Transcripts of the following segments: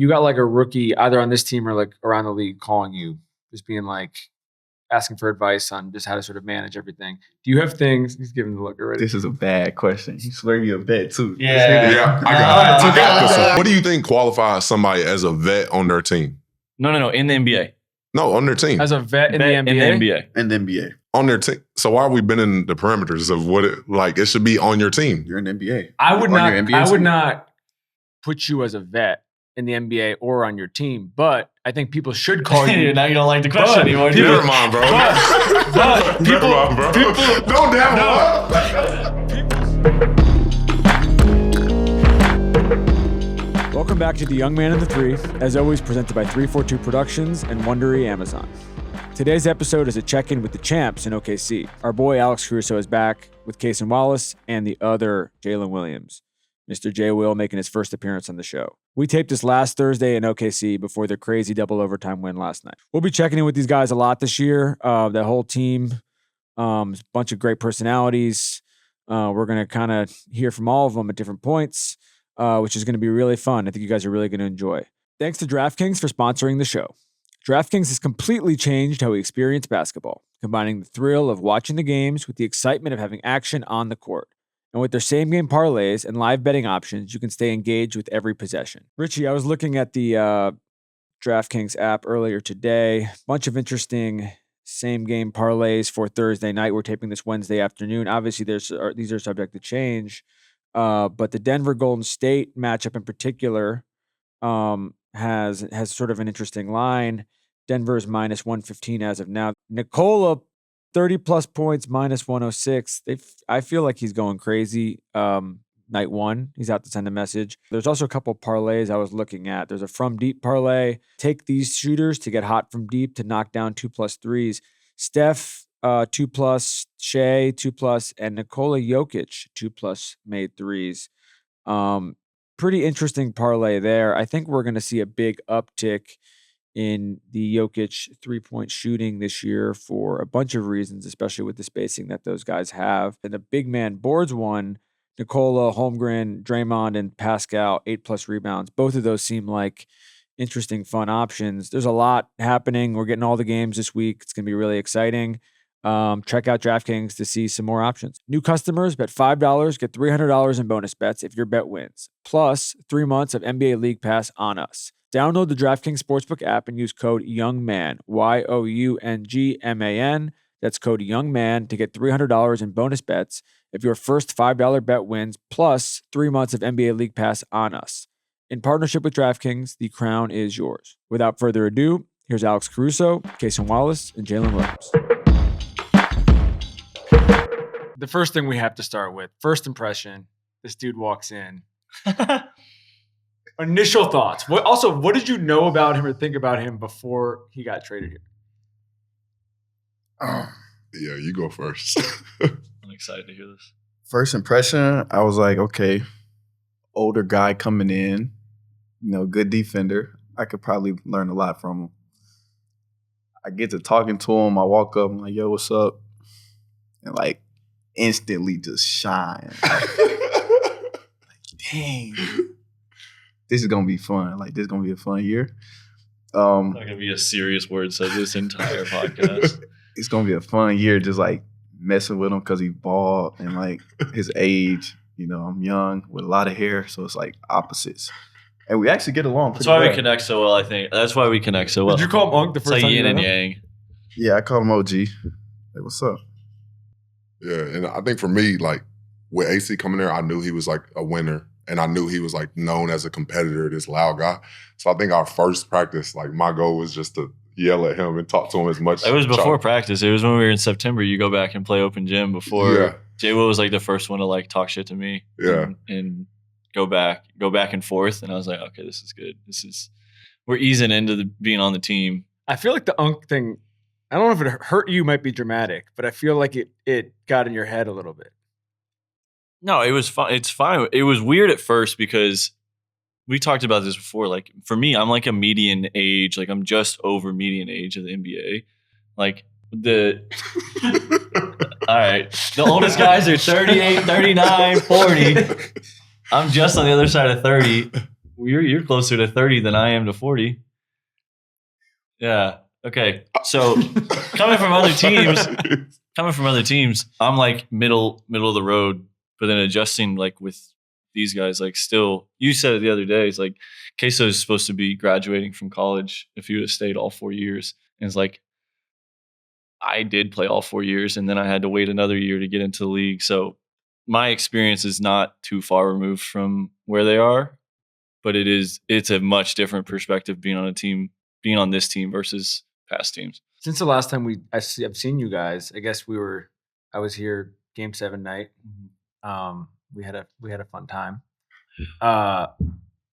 you got like a rookie either on this team or like around the league calling you, just being like asking for advice on just how to sort of manage everything. Do you have things? He's giving the look already. This is a bad question. You swear you a vet too. Yeah, I got this. What do you think qualifies somebody as a vet on their team? No, in the NBA. No, on their team. As a vet in the NBA? In the NBA. In the NBA. On their team. So why are we bending the parameters of what it should be on your team? You're in the NBA. I would not put you as a vet in the NBA or on your team, but I think people should call you. Now you don't like the question anymore. Never mind, bro. But people, don't damn up. Welcome back to The Young Man and the Three, as always presented by 342 Productions and Wondery Amazon. Today's episode is a check-in with the champs in OKC. Our boy Alex Caruso is back with Cason Wallace and the other Jaylin Williams. Mr. J. Will making his first appearance on the show. We taped this last Thursday in OKC before their crazy double overtime win last night. We'll be checking in with these guys a lot this year. The whole team, a bunch of great personalities. We're going to kind of hear from all of them at different points, which is going to be really fun. I think you guys are really going to enjoy. Thanks to DraftKings for sponsoring the show. DraftKings has completely changed how we experience basketball, combining the thrill of watching the games with the excitement of having action on the court. And with their same-game parlays and live betting options, you can stay engaged with every possession. Richie, I was looking at the DraftKings app earlier today. Bunch of interesting same-game parlays for Thursday night. We're taping this Wednesday afternoon. Obviously, these are subject to change. But the Denver Golden State matchup in particular has sort of an interesting line. Denver is minus 115 as of now. Nikola, 30-plus points, minus 106. I feel like he's going crazy. Night one, he's out to send a message. There's also a couple parlays I was looking at. There's a from deep parlay. Take these shooters to get hot from deep to knock down 2+ threes. Steph, 2+, Shai, 2+, and Nikola Jokic, 2+ made threes. Pretty interesting parlay there. I think we're going to see a big uptick in the Jokic three-point shooting this year for a bunch of reasons, especially with the spacing that those guys have. And the big man boards one, Nikola, Holmgren, Draymond, and Pascal, 8+ rebounds. Both of those seem like interesting, fun options. There's a lot happening. We're getting all the games this week. It's going to be really exciting. Check out DraftKings to see some more options. New customers bet $5, get $300 in bonus bets if your bet wins. Plus 3 months of NBA League Pass on us. Download the DraftKings Sportsbook app and use code YOUNGMAN, YOUNGMAN. That's code YOUNGMAN to get $300 in bonus bets if your first $5 bet wins, plus 3 months of NBA League Pass on us. In partnership with DraftKings, the crown is yours. Without further ado, here's Alex Caruso, Cason Wallace, and Jaylin Williams. The first thing we have to start with, first impression, this dude walks in. Initial thoughts. What did you know about him or think about him before he got traded here? Yeah, you go first. I'm excited to hear this. First impression, I was like, okay, older guy coming in, good defender. I could probably learn a lot from him. I get to talking to him. I walk up, I'm like, yo, what's up? And instantly just shine. Dang. This is going to be fun. This is going to be a fun year. Not going to be a serious word said this entire podcast. It's going to be a fun year just messing with him because he's bald and his age. I'm young with a lot of hair, so it's opposites. And we actually get along pretty That's why well. we connect so well, I think. That's why we connect so well. Did you call him Unc the first it's time yin you and met him? yang. Yeah, I call him OG. Hey, what's up? Yeah, and I think for me, with AC coming there, I knew he was a winner. And I knew he was known as a competitor, this loud guy. So I think our first practice, my goal was just to yell at him and talk to him as much. It was before practice. It was when we were in September. You go back and play open gym before. Yeah. J. Will was the first one to talk shit to me. Yeah. And go back and forth. And I was like, okay, this is good. We're easing into being on the team. I feel like the Unc thing, I don't know if it hurt you, might be dramatic, but I feel like it got in your head a little bit. No, it was fine. It's fine. It was weird at first because we talked about this before. For me, I'm a median age. I'm just over median age of the NBA. All right. The oldest guys are 38, 39, 40. I'm just on the other side of 30. You're closer to 30 than I am to 40. Yeah. Okay. So coming from other teams, I'm like middle of the road, but then adjusting like with these guys, like still, you said it the other day, it's like Caso is supposed to be graduating from college if he would have stayed all 4 years. And it's like, I did play all 4 years and then I had to wait another year to get into the league. So my experience is not too far removed from where they are, but it's a much different perspective being on this team versus past teams. Since the last time I've seen you guys, I guess I was here Game 7 night. We had a fun time.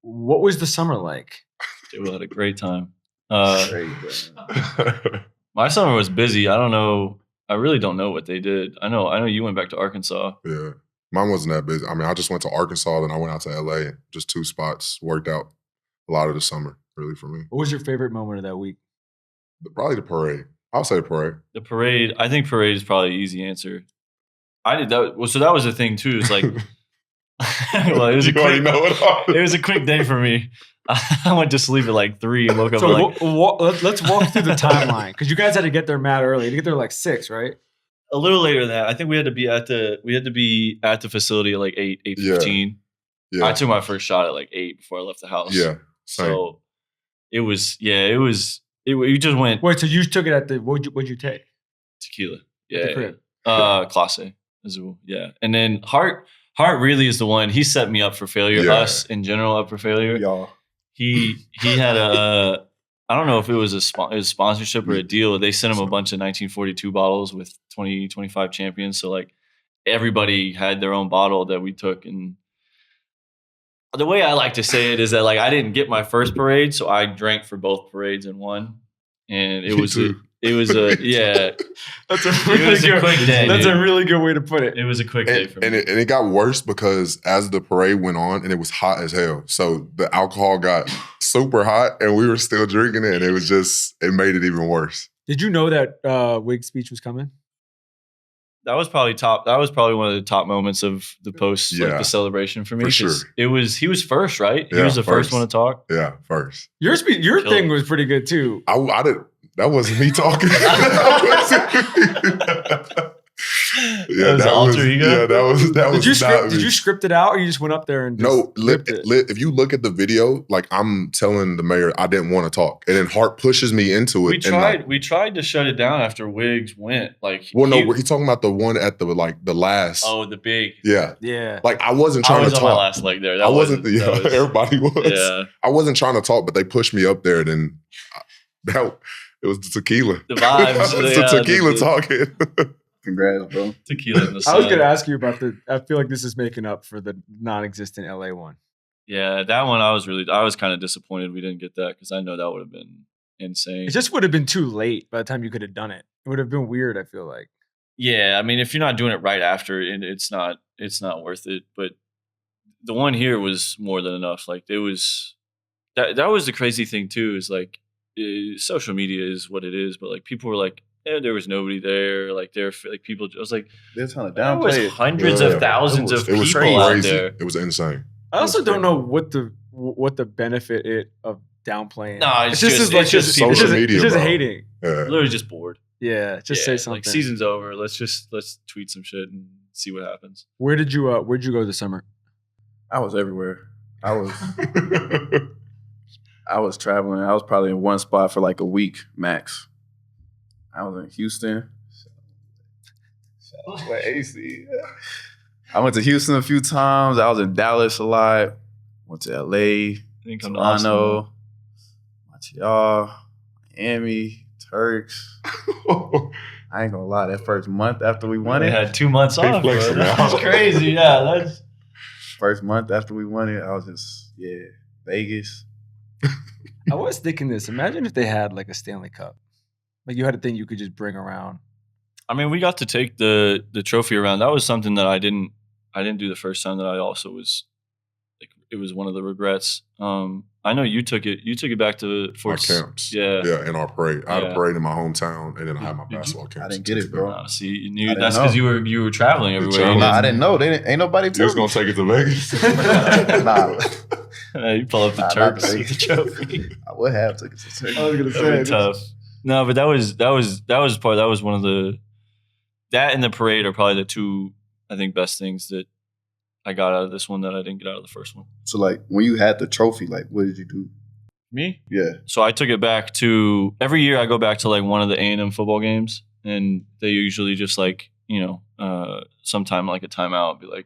What was the summer like? We had a great time. My summer was busy. I don't know. I really don't know what they did. I know you went back to Arkansas. Yeah. Mine wasn't that busy. I mean, I just went to Arkansas, then I went out to LA. Just 2 spots. Worked out a lot of the summer, really, for me. What was your favorite moment of that week? Probably the parade. I'll say the parade. The parade. I think parade is probably an easy answer. I did that. Well, so that was the thing too. It's like, well, it was it was a quick day for me. I went to sleep at like 3 and woke up at like. Let's walk through the timeline because you guys had to get there mad early. You get there like 6, right? A little later than that. I think we had to be at the facility at like 8:15. Yeah. I took my first shot at like 8 before I left the house. Yeah. Same. So you just went Wait, so you took it at the what'd you take? tequila. The Yeah. crib. Class A as well. Yeah. And then Hart really is the one. He set me up for failure. Yeah. Us in general up for failure. Y'all. He had I don't know if it was a sponsorship or a deal. They sent him a bunch of 1942 bottles with 25 champions. So like everybody had their own bottle that we took. And the way I like to say it is that like I didn't get my first parade, so I drank for both parades in one. And it was yeah. That's a quick day. That's a really good way to put it. It was a quick day for me. And it got worse because as the parade went on, and it was hot as hell. So the alcohol got super hot and we were still drinking it. And it made it even worse. Did you know that Wig's speech was coming? That was probably one of the top moments of the post, like the celebration for me. For sure. He was first, right? He Yeah, was the first one to talk. Yeah, first. Your thing was pretty good too. I didn't. That wasn't me talking. That was alter ego. Yeah, that was Did you script it out or you just went up there and just if you look at the video, like I'm telling the mayor I didn't want to talk. And then Hart pushes me into it. We tried to shut it down after Wiggs went. Like he's talking about the one at the last. Oh, the big. Yeah. Yeah. Like I wasn't trying to talk. On my last leg there. Everybody was. Yeah. I wasn't trying to talk, but they pushed me up there. Then it was the tequila. The vibes. It's the tequila talking. Congrats, bro. Tequila in the sun. I was going to ask you about I feel like this is making up for the non-existent LA one. Yeah, that one I was kind of disappointed we didn't get that because I know that would have been insane. It just would have been too late by the time you could have done it. It would have been weird, I feel like. Yeah, I mean, if you're not doing it right after, it's not worth it. But the one here was more than enough. Like it was that was the crazy thing too. Is like social media is what it is, but like people were like, there was nobody there. Like people. I was like, they're trying to there was downplay it. hundreds of thousands of people out there. It was insane. I also don't know what the benefit of downplaying. No, it's just social media. It's just bro. hating. Yeah. Literally just bored. Yeah, say something. Like season's over. Let's tweet some shit and see what happens. Where'd you go this summer? I was everywhere. I was traveling. I was probably in one spot for like a week max. I was in Houston. AC. I went to Houston a few times. I was in Dallas a lot. Went to LA, Toronto, Montreal, Miami, Turks. I ain't gonna lie. That first month after we won it, had 2 months off. Bro. That's crazy. Yeah, that's first month after we won it. I was just Vegas. I was thinking this. Imagine if they had like a Stanley Cup. Like you had a thing you could just bring around. I mean, we got to take the trophy around. That was something that I didn't do the first time. That I also was like, it was one of the regrets. I know you took it. You took it back to Fort camps. Yeah, in our parade. I had a parade in my hometown, and then I had my basketball camps. I didn't get it, bro. See, you knew that's because you were traveling everywhere. I didn't know. Ain't nobody. You was gonna take it to Vegas. Nah, You pull up the Not Turks today. with the trophy. I would have took it to Turkey. I was gonna That'd be say tough. No, but that was one of the, that and the parade are probably the two, I think, best things that I got out of this one that I didn't get out of the first one. So like when you had the trophy, like what did you do? Me? Yeah. So I took it back to, every year I go back to like one of the A&M football games, and they usually just like, sometime like a timeout, be like,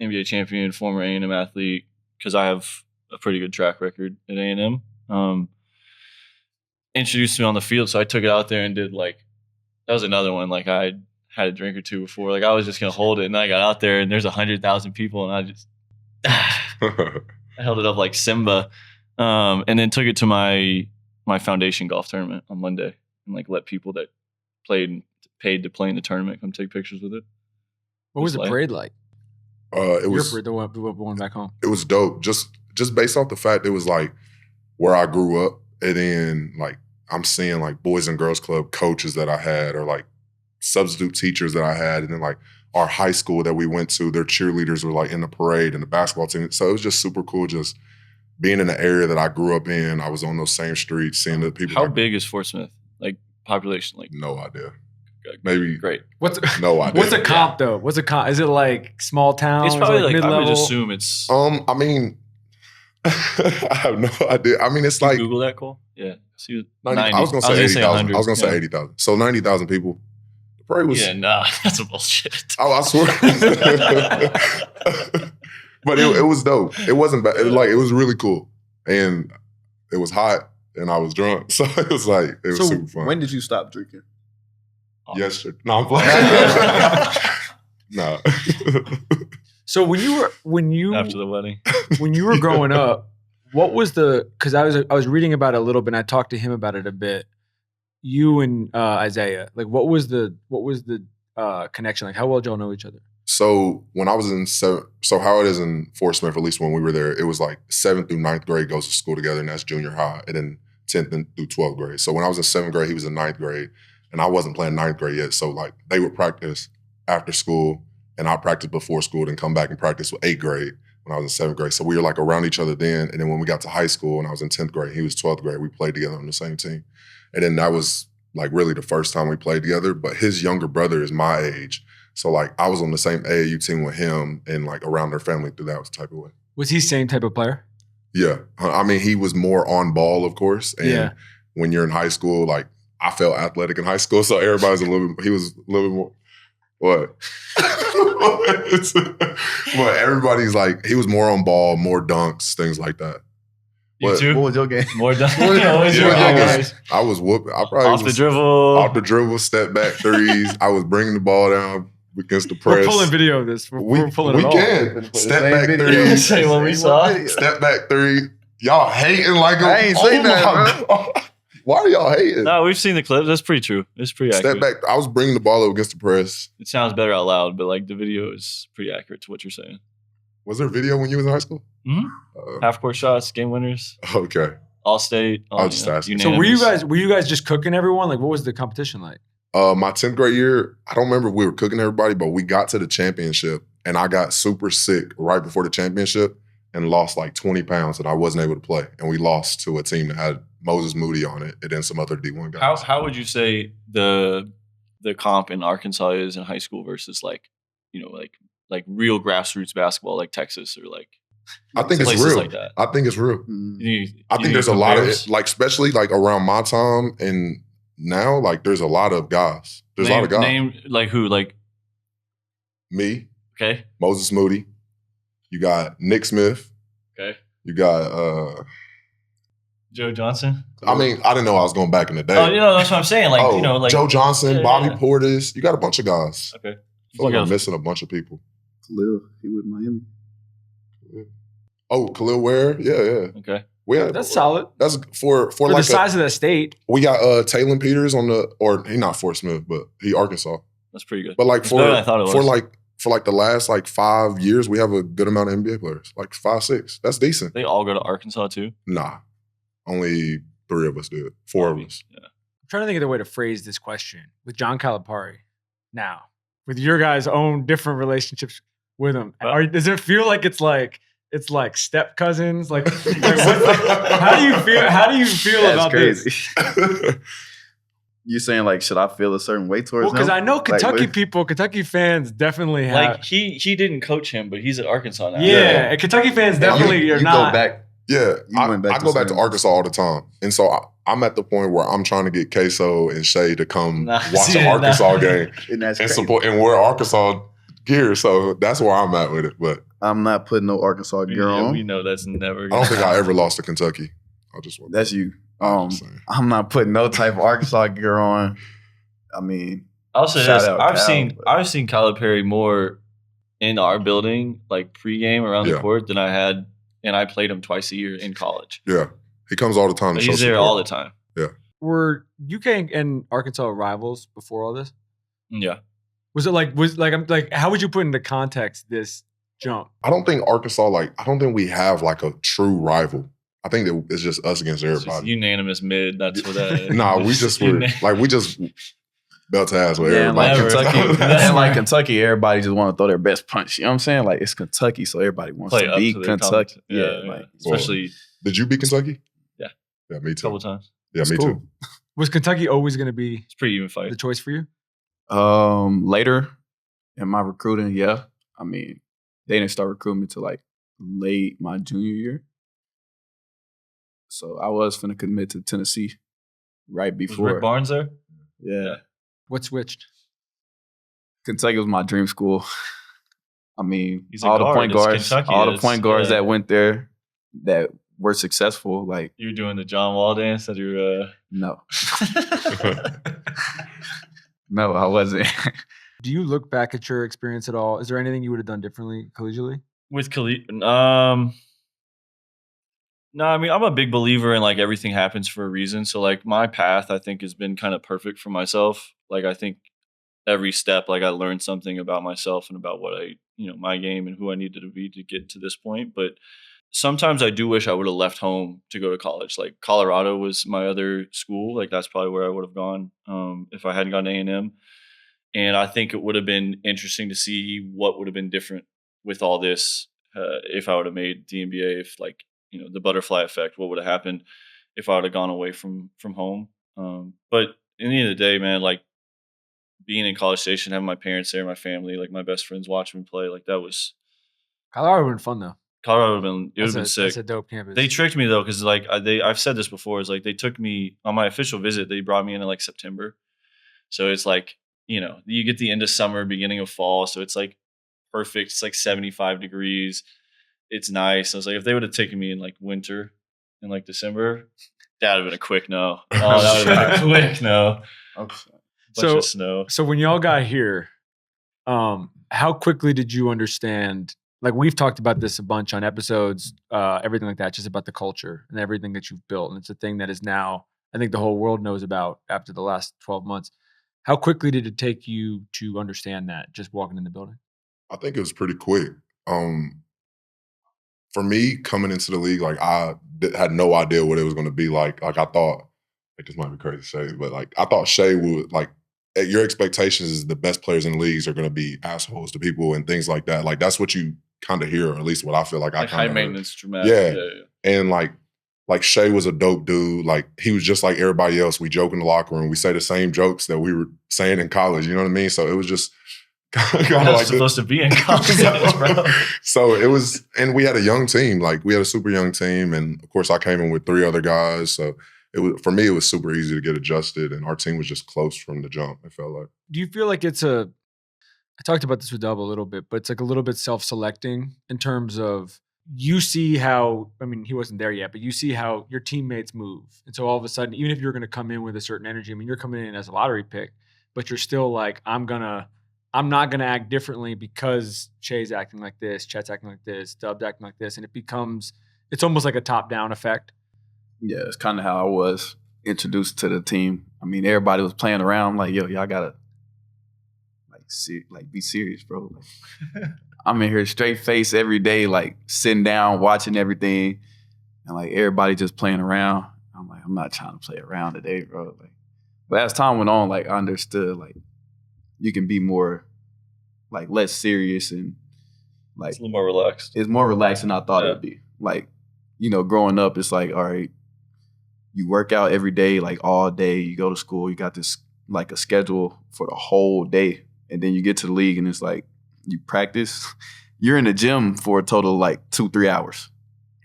NBA champion, former A&M athlete, because I have a pretty good track record at A&M. Introduced me on the field, so I took it out there and did like, that was another one. Like I had a drink or two before. Like I was just gonna hold it, and then I got out there, and there's 100,000 people, and I just I held it up like Simba, and then took it to my foundation golf tournament on Monday, and like let people that paid to play in the tournament come take pictures with it. what was the parade like? It Your was parade, the one back home. it was dope. Just based off the fact it was like where I grew up, and then like I'm seeing like Boys and Girls Club coaches that I had, or like substitute teachers that I had, and then like our high school that we went to, their cheerleaders were like in the parade and the basketball team. So it was just super cool just being in the area that I grew up in. I was on those same streets, seeing the people. How big is Fort Smith? Like population? Like No idea. Maybe great. no idea. What's a comp though? What's a comp? Is it like small town? It's probably like, I mid-level? would assume it's. I mean, I have no idea. I mean, it's like Google that, Cole. Yeah. See, 90, I was gonna say 80,000. 100. I was gonna say Yeah. 80,000. So 90,000 people. The parade was. Yeah, nah, that's a bullshit. Oh, I swear. But it was dope. It wasn't bad. It was really cool, and it was hot, and I was drunk, so it was super fun. When did you stop drinking? Yesterday. No, I'm playing. No. So when you After the wedding. when you were growing up, what was because I was reading about it a little bit, and I talked to him about it a bit. You and Isaiah, like what was the connection? Like how well did y'all know each other? So when I was in so how it is in Fort Smith, at least when we were there, it was like 7th through 9th grade goes to school together, and that's junior high, and then 10th through 12th grade. So when I was in 7th grade, he was in 9th grade, and I wasn't playing 9th grade yet. So like they would practice after school, and I practiced before school, and come back and practice with 8th grade when I was in 7th grade. So we were like around each other then. And then when we got to high school and I was in 10th grade, he was 12th grade, we played together on the same team. And then that was like really the first time we played together. But his younger brother is my age. So like I was on the same AAU team with him and like around their family through that type of way. Was he same type of player? Yeah. I mean, he was more on ball, of course. And Yeah. when you're in high school, like I felt athletic in high school. So everybody's he was a little bit more, what? But everybody's like, he was more on ball, more dunks, things like that. You But- too? What was your game? More done. Yeah, I was whooping. I probably Off the was dribble. off the dribble, step back threes. I was bringing the ball down against the press. We're pulling video of this. We're pulling we it all. can. Step back Same video. threes. Say what we saw. Step back three. Y'all hating like I ain't say that, my God. Why are y'all hating? No, we've seen the clips. That's pretty true. It's pretty accurate. Step back. I was bringing the ball up against the press. It sounds better out loud, but like the video is pretty accurate to what you're saying. Was there a video when you was in high school? Mhm. Half court shots, game winners, Okay. all state. I was just asking. So were you guys just cooking everyone? Like what was the competition like? My 10th grade year, I don't remember if we were cooking everybody, but we got to the championship and I got super sick right before the championship and lost like 20 pounds and I wasn't able to play. And we lost to a team that had Moses Moody on it and then some other D1 guys. How would you say the comp in Arkansas is in high school versus like real grassroots basketball like Texas or like I think it's places real. like that? I think it's real. I think You there's a lot of compares? it, like especially like around my time and now, like there's a lot of guys. There's a lot of guys. Name like who? Like Me, okay, Moses Moody. You got Nick Smith. okay, You got Joe Johnson. I mean, I didn't know I was going back in the day. Oh, that's what I'm saying. Like Joe Johnson, Yeah, Bobby yeah. Portis. You got a bunch of guys. Okay. I feel like You I'm got- missing a bunch of people. Khalil, he was Miami. Oh, Khalil Ware. Yeah. Okay. We had, That's solid. That's for For like the size of that state. we got Taylon Peters on he not Fort Smith, but he Arkansas. That's pretty good. But like It's better than I thought it was. for the last like 5 years, we have a good amount of NBA players. Like 5, 6. That's decent. They all go to Arkansas too. Nah. Only 3 of us did. 4 of us. Yeah. I'm trying to think of the way to phrase this question with John Calipari. Now, with your guys' own different relationships with him, Well- does it feel like it's like it's like step cousins. Like how do you feel? How do you feel That's about crazy. this? You saying like, should I feel a certain way towards Well, because him? I know Kentucky Like, people, Kentucky fans definitely have. Like he didn't coach him, but he's at Arkansas now. Yeah, and Kentucky fans definitely you are not. go back. Yeah, You I went back I to go back to Sam. Arkansas all the time, and so I'm at the point where I'm trying to get Queso and Shai to come Nah, watch see, an Arkansas game And that's and crazy. support and wear Arkansas gear. So that's where I'm at with it. But I'm not putting no Arkansas gear Yeah, on. we know that's never. I don't think I ever lost to Kentucky. I just want That's you. just saying. I'm not putting no type of Arkansas gear on. I mean, I'll say Shout this: out I've Cal, seen but- I've seen Calipari more in our building, like pregame around the Yeah. court, than I had, and I played him twice a year in college. Yeah, he comes all the time to show He's there support. all the time. Were UK and Arkansas rivals before all this? Yeah, How would you put into context this jump? I don't think Arkansas I don't think we have like a true rival. I think that it's just us against it's just everybody. unanimous mid. That's what that is. Nah, we just were we just belt ass with yeah, and like everybody. Never. Kentucky, and like Kentucky, everybody just want to throw their best punch. You know what I'm saying? Like it's Kentucky, so everybody wants Play to up beat to their Kentucky. compet- Yeah, yeah. like Especially Did you beat Kentucky? Yeah. Yeah, me a too. couple times. Yeah, it's me cool. too. Was Kentucky always going to be It's a pretty even fight. the choice for you? Later in my recruiting, yeah. I mean, they didn't start recruiting me till like late my junior year. So I was finna commit to Tennessee right Was before. Rick Barnes there? Yeah. What switched? Kentucky was my dream school. I mean, He's a all the guard. point It's guards, Kentucky. all the It's- point guards yeah. that went there that were successful, like, You were doing the John Wall dance that you're. no. No, I wasn't. Do you look back at your experience at all? Is there anything you would have done differently collegially? With no, I mean I'm a big believer in like everything happens for a reason. So like my path I think has been kind of perfect for myself. Like I think every step like I learned something about myself and about what my game and who I needed to be to get to this point. But sometimes I do wish I would have left home to go to college. Like Colorado was my other school. Like that's probably where I would have gone if I hadn't gone to A&M. And I think it would have been interesting to see what would have been different with all this if I would have made the NBA, if like, the butterfly effect, what would have happened if I would have gone away from home. But in the end of the day, man, like being in College Station, having my parents there, my family, like my best friends watching me play, like that was Colorado would have been fun though. Colorado would have been That's sick. a dope campus. They tricked me though, because like I've said this before, is like they took me on my official visit. They brought me in like September, so it's like you get the end of summer, beginning of fall, so it's like perfect. It's like 75 degrees. It's nice. I was like, if they would have taken me in like winter, in like December, that would have been a quick no. Oh, that would have been a quick no. Bunch of snow. So when y'all got here, how quickly did you understand? Like we've talked about this a bunch on episodes, everything like that, just about the culture and everything that you've built. And it's a thing that is now, I think the whole world knows about after the last 12 months. How quickly did it take you to understand that just walking in the building? I think it was pretty quick. For me, coming into the league, like I had no idea what it was going to be like. Like I thought, like this might be crazy to say, but like I thought Shai would like. Your expectations is the best players in the leagues are going to be assholes to people and things like that. Like that's what you kind of hear, or at least what I feel like I Like kind high of maintenance, dramatic. Yeah. And like Shai was a dope dude. Like he was just like everybody else. We joke in the locker room. We say the same jokes that we were saying in college. You know what I mean? So it was just kind You're of not like supposed to be in college, bro. So it was, and we had a young team. Like we had a super young team, and of course I came in with 3 other guys. So it was, for me, it was super easy to get adjusted, and our team was just close from the jump. It felt like. Do you feel like I talked about this with Dub a little bit, but it's like a little bit self-selecting in terms of you see how, I mean, he wasn't there yet, but you see how your teammates move. And so all of a sudden, even if you're going to come in with a certain energy, I mean, you're coming in as a lottery pick, but you're still like, I'm not going to act differently because Shai's acting like this, Chet's acting like this, Dub's acting like this. And it's almost like a top-down effect. Yeah, it's kind of how I was introduced to the team. I mean, everybody was playing around. I'm like, yo, y'all gotta be serious, bro. Like, I'm in here straight face every day, like sitting down, watching everything, and like everybody just playing around. I'm like, I'm not trying to play around today, bro. Like, but as time went on, like I understood, like you can be more, like less serious and Like It's a little more relaxed. it's more relaxed than I thought Yeah. it'd be. Like, growing up, it's like, all right, you work out every day, like all day. You go to school. You got this like a schedule for the whole day, and then you get to the league, and it's like you practice. You're in the gym for a total of like 2-3 hours.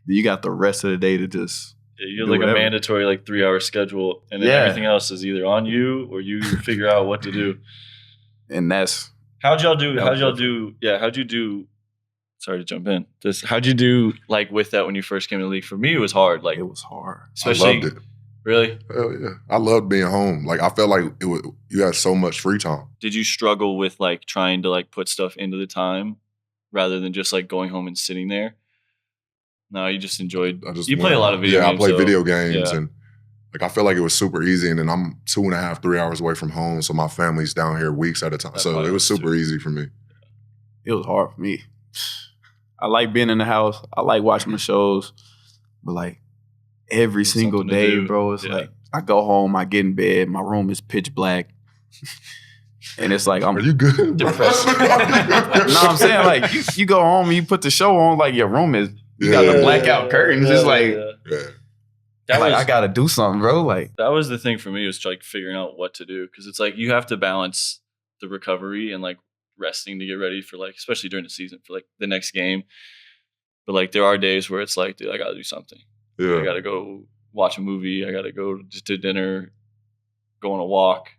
You got the rest of the day to just You're do like whatever. a mandatory like 3-hour schedule, and then Yeah. everything else is either on you or you figure out what to do. And that's How'd y'all do? That How'd was y'all do? Yeah, how'd you do? Sorry to jump in. How'd you do like with that when you first came to the league? For me, it was hard. Like, it was hard. especially I loved it. really. Hell yeah. I loved being home. Like I felt like you had so much free time. Did you struggle with like trying to like put stuff into the time rather than just like going home and sitting there? No, you just enjoyed. You play a lot of video games. Yeah, I play so- video games yeah. and like I felt like it was super easy. And then I'm 2.5-3 hours away from home, so my family's down here weeks at a time. That So probably it was was super easy for me. It was hard for me. I like being in the house. I like watching the shows, but like every Need single something to day, do. bro, it's Yeah. like I go home, I get in bed, my room is pitch black, and it's like Are you good? Depressed. No, I'm saying like you go home and you put the show on, like your room is you got the blackout curtains. It's like Yeah. That like was, I gotta do something, bro. Like that was the thing for me, was like figuring out what to do, because it's like you have to balance the recovery and like resting to get ready for like, especially during the season, for like the next game. But like there are days where it's like, dude, I gotta do something. Yeah. I gotta go watch a movie. I gotta go just to dinner, go on a walk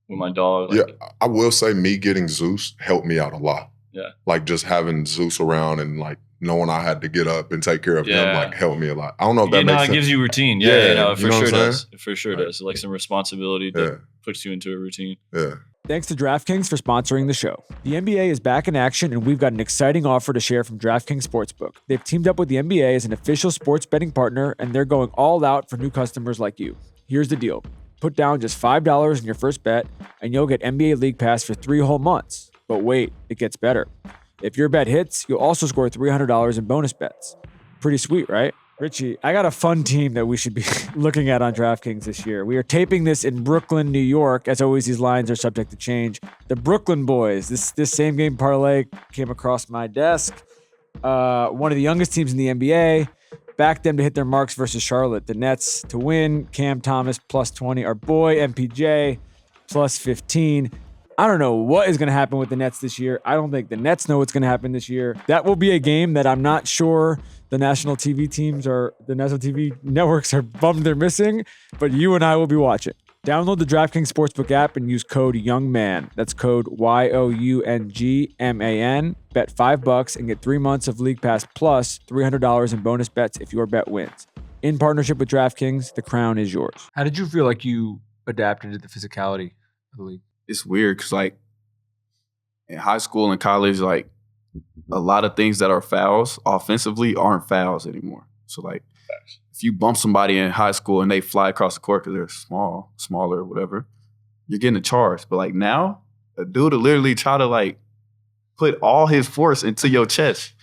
with my dog. Like, Yeah, I will say me getting Zeus helped me out a lot. Yeah. Like just having Zeus around and like knowing I had to get up and take care of him Yeah. like helped me a lot. I don't know if that you know, makes it sense. gives you routine. Yeah, Yeah, no, it you for know what sure I'm does. It for sure Like- does. Like some responsibility that Yeah. puts you into a routine. Yeah. Thanks to DraftKings for sponsoring the show. The NBA is back in action, and we've got an exciting offer to share from DraftKings Sportsbook. They've teamed up with the NBA as an official sports betting partner, and they're going all out for new customers like you. Here's the deal. Put down just $5 in your first bet, and you'll get NBA League Pass for 3 whole months. But wait, it gets better. If your bet hits, you'll also score $300 in bonus bets. Pretty sweet, right? Richie, I got a fun team that we should be looking at on DraftKings this year. We are taping this in Brooklyn, New York. As always, these lines are subject to change. The Brooklyn Boys. This same game parlay came across my desk. One of the youngest teams in the NBA. Backed them to hit their marks versus Charlotte. The Nets to win. Cam Thomas +20. Our boy MPJ +15. I don't know what is going to happen with the Nets this year. I don't think the Nets know what's going to happen this year. That will be a game that I'm not sure the national TV teams or the national TV networks are bummed they're missing, but you and I will be watching. Download the DraftKings Sportsbook app and use code YoungMan. That's code YOUNGMAN. Bet $5 and get 3 months of League Pass plus $300 in bonus bets if your bet wins. In partnership with DraftKings, the crown is yours. How did you feel like you adapted to the physicality of the league? it's weird because like in high school and college, like a lot of things that are fouls offensively aren't fouls anymore. So like if you bump somebody in high school and they fly across the court because they're smaller, whatever, you're getting a charge. But like now, a dude will literally try to like put all his force into your chest.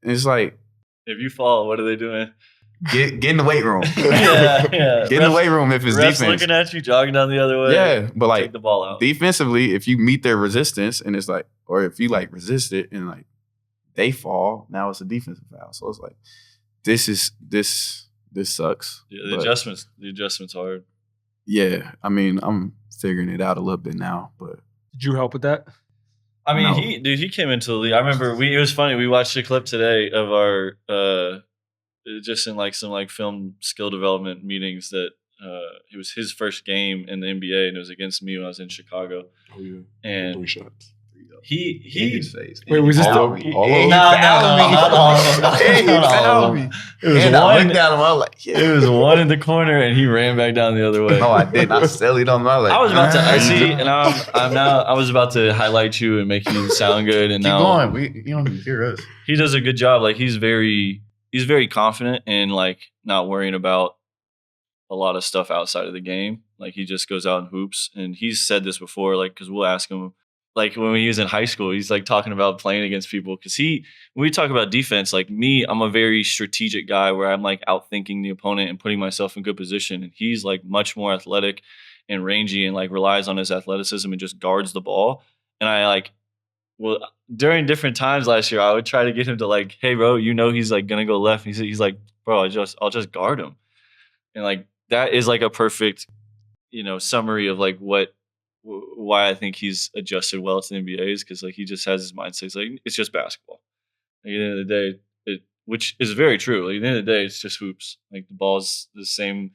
And it's like, If you fall, what are they doing? get in the weight room. yeah. Get in the weight room if it's refs defense. looking at you, jogging down the other way. Yeah, but like take the ball out. defensively, if you meet their resistance and it's like, or if you like resist it and like they fall, now it's a defensive foul. So it's like, this sucks. Yeah, the But, adjustment's hard. yeah, I mean, I'm figuring it out a little bit now, but Did you help with that? I mean, No. he came into the league. I remember it was funny. We watched a clip today of our just in like some like film skill development meetings that it was his first game in the NBA and it was against me when I was in Chicago. Oh yeah. And 3 shots. he Wait, was this All the- of them? No, not all of them. Not all of them. It was And I one. looked at him, I was like, yeah. It was one in the corner, and he ran back down the other way. No, I didn't. I sillied on my leg. I was about to. I see, and I was about to highlight you and make you sound good. And Keep now going. You don't even hear us. he does a good job. Like he's very confident and like not worrying about a lot of stuff outside of the game. Like he just goes out and hoops. And he's said this before, like because we'll ask him. Like when he was in high school, he's like talking about playing against people. Because when we talk about defense, like me, I'm a very strategic guy where I'm like outthinking the opponent and putting myself in good position. And he's like much more athletic and rangy and like relies on his athleticism and just guards the ball. And I like well, during different times last year, I would try to get him to like, hey, bro, he's like gonna go left. And he's like, bro, I'll just guard him. And like that is like a perfect, summary of like why I think he's adjusted well to the NBA is because like he just has his mindset. It's like it's just basketball. Like, at the end of the day, which is very true. Like, at the end of the day, it's just hoops. Like the ball's the same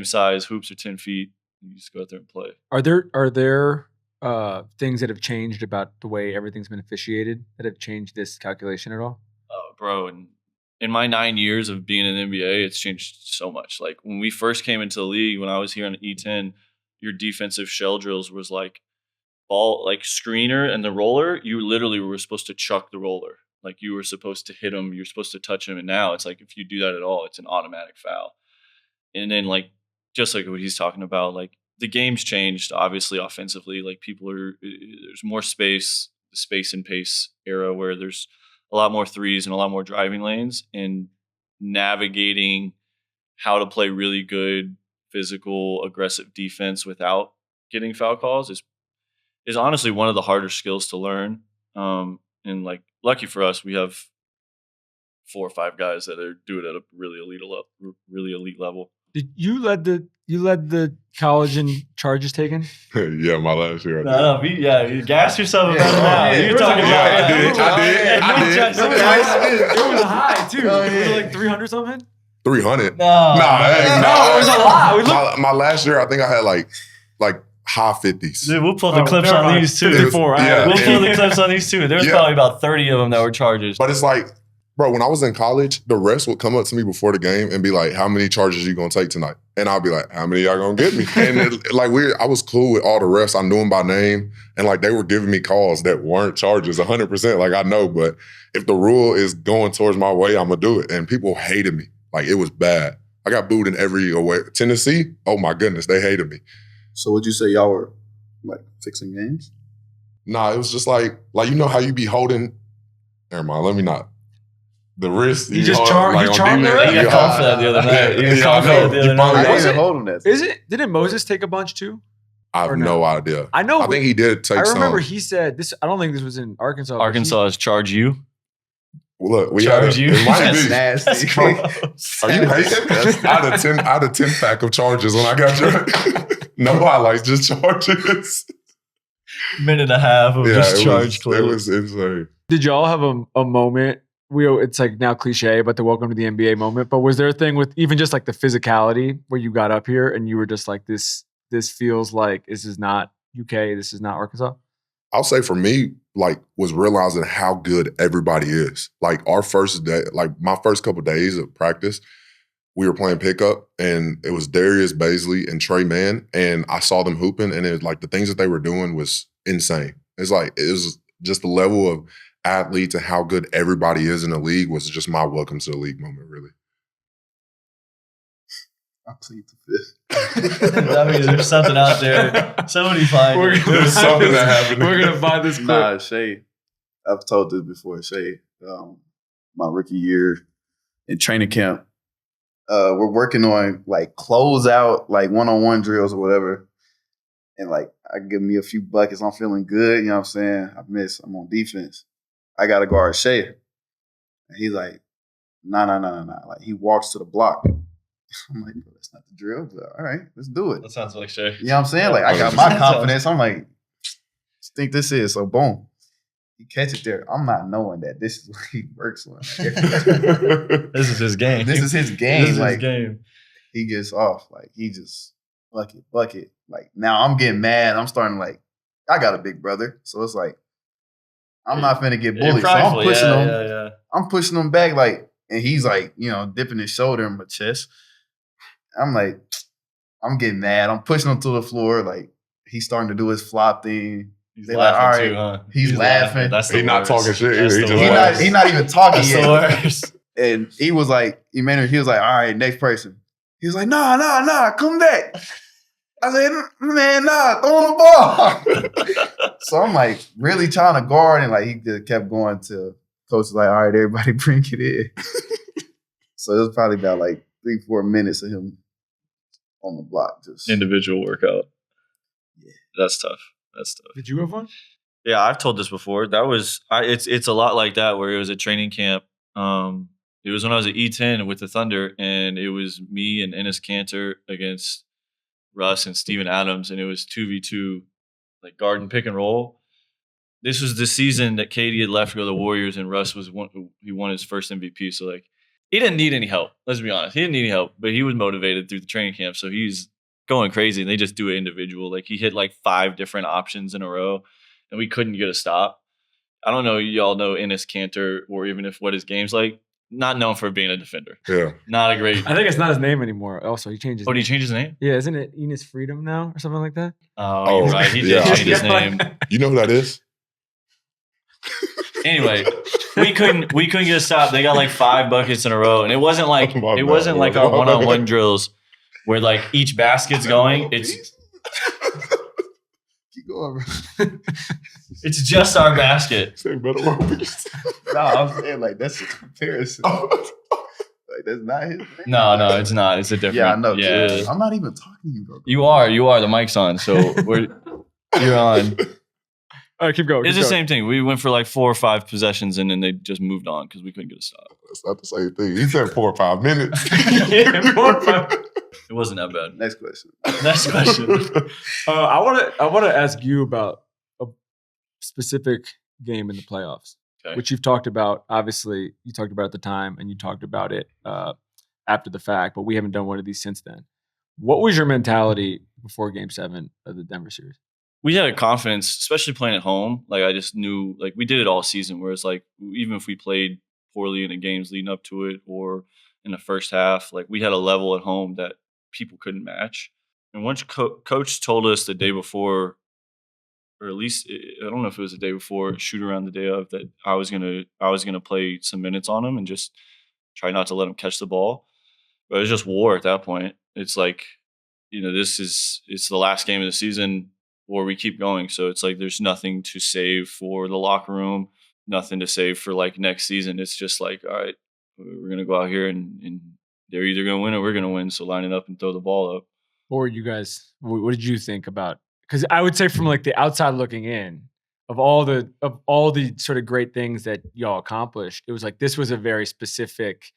size. Hoops are 10 feet. You just go out there and play. Are there things that have changed about the way everything's been officiated that have changed this calculation at all? Bro, and in my 9 years of being in the NBA, it's changed so much. Like when we first came into the league, when I was here on E10, your defensive shell drills was like ball, like screener and the roller. You literally were supposed to chuck the roller. Like you were supposed to hit him. You're supposed to touch him. And now it's like if you do that at all, it's an automatic foul. And then like just like what he's talking about, like the game's changed. Obviously, offensively, like there's more space, the space and pace era where there's a lot more threes and a lot more driving lanes, and navigating how to play really good physical, aggressive defense without getting foul calls is honestly one of the harder skills to learn. And like lucky for us, we have 4 or 5 guys that do it at a really elite level. Did you led the college in charges taken? Yeah, my last year. You gas yourself about it now. You're talking about I did. It was high too. It was like 300 something. 300. No, it was a lot. My last year, I think I had like high 50s. Dude, we'll pull the clips on these too. We'll pull the clips on these too. There's probably about 30 of them that were charges. But it's like, bro, when I was in college, the refs would come up to me before the game and be like, how many charges you gonna take tonight? And I'll be like, how many y'all gonna get me? And I was cool with all the refs. I knew them by name. And like they were giving me calls that weren't charges 100%. Like I know, but if the rule is going towards my way, I'm gonna do it. And people hated me. Like it was bad. I got booed in every away. Tennessee, oh my goodness, they hated me. So would you say y'all were like fixing games? Nah, it was just like you know how you be holding. Never mind, let me not. The wrist. You just charmed the ref. You got called for that the other night. I didn't hold him that. Didn't Moses take a bunch too? I have no idea. I know. I think he did take some. I remember he said this. I don't think this was in Arkansas. Arkansas has charged you. Look, we charge you. It might That's be. nasty. Are you hating? I had a 10 pack of charges when I got drunk. No highlights, just charges. Minute and a half of just charge clips. It was insane. Did y'all have a moment? It's like now cliche, but the welcome to the NBA moment. But was there a thing with even just like the physicality where you got up here and you were just like this feels like this is not UK, this is not Arkansas? I'll say for me, like, was realizing how good everybody is. Like our first day, like my first couple of days of practice, we were playing pickup and it was Darius Baisley and Trey Mann, and I saw them hooping, and it was like the things that they were doing was insane. It was just the level of athletes and how good everybody is in the league was just my welcome to the league moment, really. I plead the fifth. I mean, there's something out there. Somebody find it. There's something that happened. We're gonna find this clip. Nah, Shai. I've told this before. Shai, my rookie year in training camp, we're working on like close out, like one-on-one drills or whatever. And like I give me a few buckets. I'm feeling good. You know what I'm saying? I'm on defense. I got to guard Shai. And he's like, nah. Like he walks to the block. I'm like, that's not the drill, but all right, let's do it. That sounds like Shai. You know what I'm saying? Like I got my confidence. I'm like, think this is. So boom. He catch it there. I'm not knowing that this is what he works on. This is his game. This is his game. This is like, his game. He gets off. Like he just bucket. Like now I'm getting mad. I'm starting like, I got a big brother. So it's like, I'm not finna get bullied. So I'm pushing him. Yeah. I'm pushing him back like, and he's like, dipping his shoulder in my chest. I'm like, I'm getting mad. I'm pushing him to the floor. Like he's starting to do his flop thing. He's They're laughing like, all right. too, huh? He's laughing. That's the He's not worst. talking shit. That's He the just worst. laughs. He's not even talking That's yet. the worst. And he was like, he was like, all right, next person. He was like, nah, come back. I said, man, nah, throw the ball. So I'm like really trying to guard, and like he just kept going till coach was like, all right, everybody bring it in. So it was probably about like 3-4 minutes of him on the block. Just Individual workout. Yeah. That's tough. Did you have fun? Yeah, I've told this before. That was it's a lot like that where it was a training camp. It was when I was at E10 with the Thunder, and it was me and Enes Kanter against Russ and Steven Adams, and it was 2v2, like guard and pick and roll. This was the season that KD had left to go to the Warriors, and Russ he won his first MVP. So like he didn't need any help. Let's be honest, he didn't need any help, but he was motivated through the training camp, so he's going crazy. And they just do it individual. Like he hit like 5 different options in a row, and we couldn't get a stop. I don't know, y'all know Enes Kanter, or even if what his game's like. Not known for being a defender. Yeah. Not a great. I think it's not his name anymore. Also, he changed his Oh, name. did he change his name? Yeah, isn't it Enes Freedom now or something like that? Oh, you're right. He did yeah. change his name. You know who that is? Anyway, we couldn't get a stop. They got like 5 buckets in a row, and it wasn't like our one-on-one drills where like each basket's going. Keep going, bro. It's just our basket. Say better world peace. No, I'm saying like that's a comparison. Like that's not his name. No, it's not. It's a different. Yeah, I know. Yeah, Dude. I'm not even talking to you, bro. you are. The mic's on, so you're on. All right, keep going. It's keep the going. same thing. We went for like 4 or 5 possessions, and then they just moved on because we couldn't get a stop. That's not the same thing. He said 4 or 5 minutes. Yeah, 4 or 5. It wasn't that bad. Next question. Next question. I want to ask you about a specific game in the playoffs, Okay. which you've talked about. Obviously, you talked about at the time, and you talked about it after the fact. But we haven't done one of these since then. What was your mentality before Game 7 of the Denver series? We had a confidence, especially playing at home. Like I just knew, like we did it all season. Where it's like even if we played poorly in the games leading up to it, or in the first half, like we had a level at home that people couldn't match. And once coach told us the day before, or at least I don't know if it was the day before, shoot around the day of, that I was gonna play some minutes on him and just try not to let him catch the ball. But it was just war at that point. It's like, it's the last game of the season, or we keep going. So it's like there's nothing to save for the locker room, nothing to save for like next season. It's just like, all right, we're gonna go out here and they're either gonna win or we're gonna win. So line it up and throw the ball up. Or you guys, what did you think about? Because I would say from like the outside looking in, of all the sort of great things that y'all accomplished, it was like this was a very specific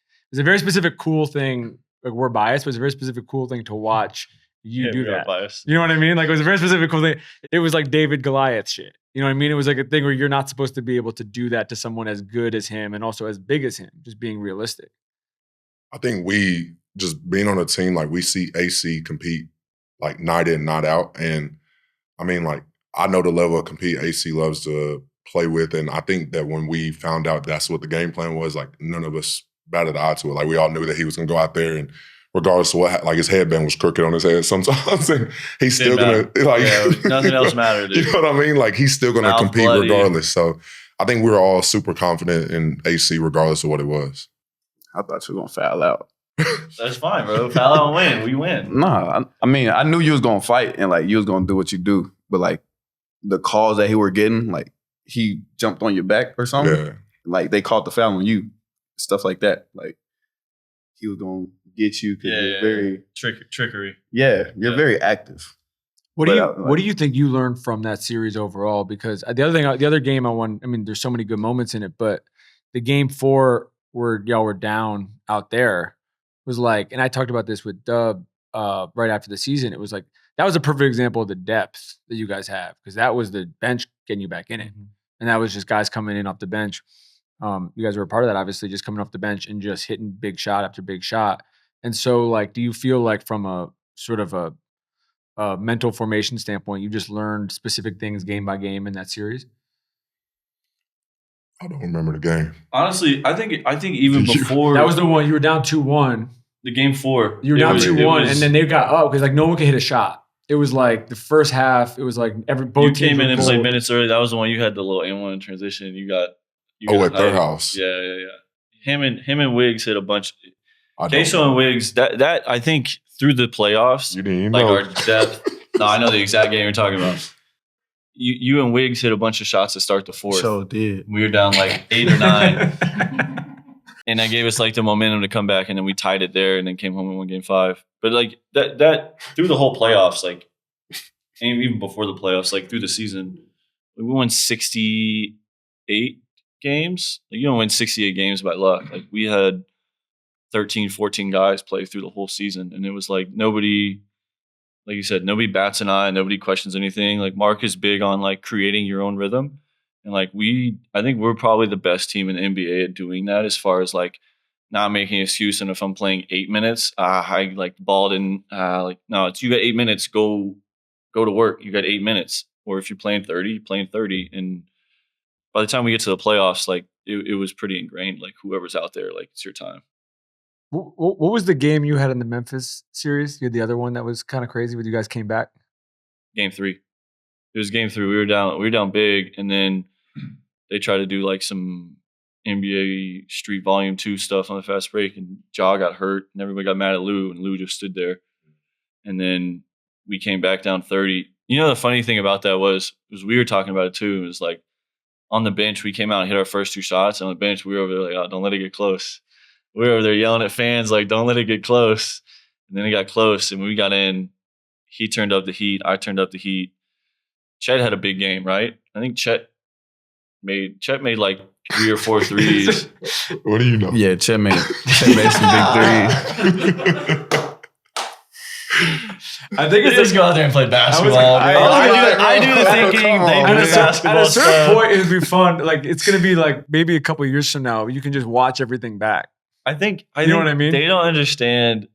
cool thing. Like we're biased, but it was a very specific cool thing to watch you do that. Biased. You know what I mean? Like it was a very specific cool thing. It was like David Goliath shit. You know what I mean? It was like a thing where you're not supposed to be able to do that to someone as good as him and also as big as him, just being realistic. I think we just being on a team, like we see AC compete like night in, night out. And I mean, like, I know the level of compete AC loves to play with. And I think that when we found out that's what the game plan was, like none of us batted the eye to it. Like we all knew that he was going to go out there and regardless of what, like his headband was crooked on his head sometimes. And he's still going to, like, nothing else mattered. You know what I mean? Like he's still going to compete bloody. regardless. So I think we were all super confident in AC regardless of what it was. I thought you were going to foul out. That's fine, bro. Foul out and win. We win. Nah, I mean, I knew you was going to fight and like you was going to do what you do. But like the calls that he were getting, like he jumped on your back or something. Yeah. Like they called the foul on you. Stuff like that. Like he was going to get you because you're very trickery. Yeah, you're very active. What do you think you learned from that series overall? Because the other game I won, I mean, there's so many good moments in it, but the Game 4 where y'all were down out there was like, and I talked about this with Dub right after the season. It was like that was a perfect example of the depth that you guys have, because that was the bench getting you back in it, and that was just guys coming in off the bench. You guys were a part of that, obviously, just coming off the bench and just hitting big shot after big shot. And so, like, do you feel like from a sort of a mental formation standpoint, you just learned specific things game by game in that series? I don't remember the game. Honestly, I think even before that was the one you were down 2-1. The Game 4, you were down 2-1, and then they got up because like no one could hit a shot. It was like the first half. It was like both teams came in and cold. played minutes early. That was the one you had the little and one in transition. You got at their house. Yeah. Him and Wiggs hit a bunch. Cason and Wiggs. That I think through the playoffs, you didn't like know. our depth. No, I know the exact game you're talking about. You and Wiggs hit a bunch of shots to start the fourth. So did. We were down like 8 or 9. And that gave us like the momentum to come back, and then we tied it there, and then came home and won Game 5. But like that through the whole playoffs, like and even before the playoffs, like through the season, we won 68 games. Like, you don't win 68 games by luck. Like, we had 13, 14 guys play through the whole season. And it was like nobody, like you said, nobody bats an eye, nobody questions anything. Like, Mark is big on like creating your own rhythm. And like I think we're probably the best team in the NBA at doing that, as far as like not making an excuse. And if I'm playing 8 minutes, I like balled in, like, no, it's, you got 8 minutes, go to work. You got 8 minutes. Or if you're playing 30, you're playing 30. And by the time we get to the playoffs, like it was pretty ingrained. Like, whoever's out there, like, it's your time. What was the game you had in the Memphis series? You had the other one that was kind of crazy when you guys came back. Game 3. It was game 3. We were down big, and then they tried to do like some NBA Street Volume 2 stuff on the fast break, and Ja got hurt, and everybody got mad at Lou, and Lou just stood there. And then we came back down 30. You know, the funny thing about that was we were talking about it too. It was like, on the bench, we came out and hit our first 2 shots. And on the bench, we were over there like, oh, don't let it get close. We were over there yelling at fans like, don't let it get close. And then it got close. And when we got in, he turned up the heat. I turned up the heat. Chet had a big game, right? I think Chet made like 3 or 4 threes. What do you know? Yeah, Chet made some big threes. I think it's just go out there and play basketball. I do the thinking. They do the basketball at a certain stuff. point, it'd be fun. Like, it's gonna be like maybe a couple of years from now, you can just watch everything back. I think You know what I mean? They don't understand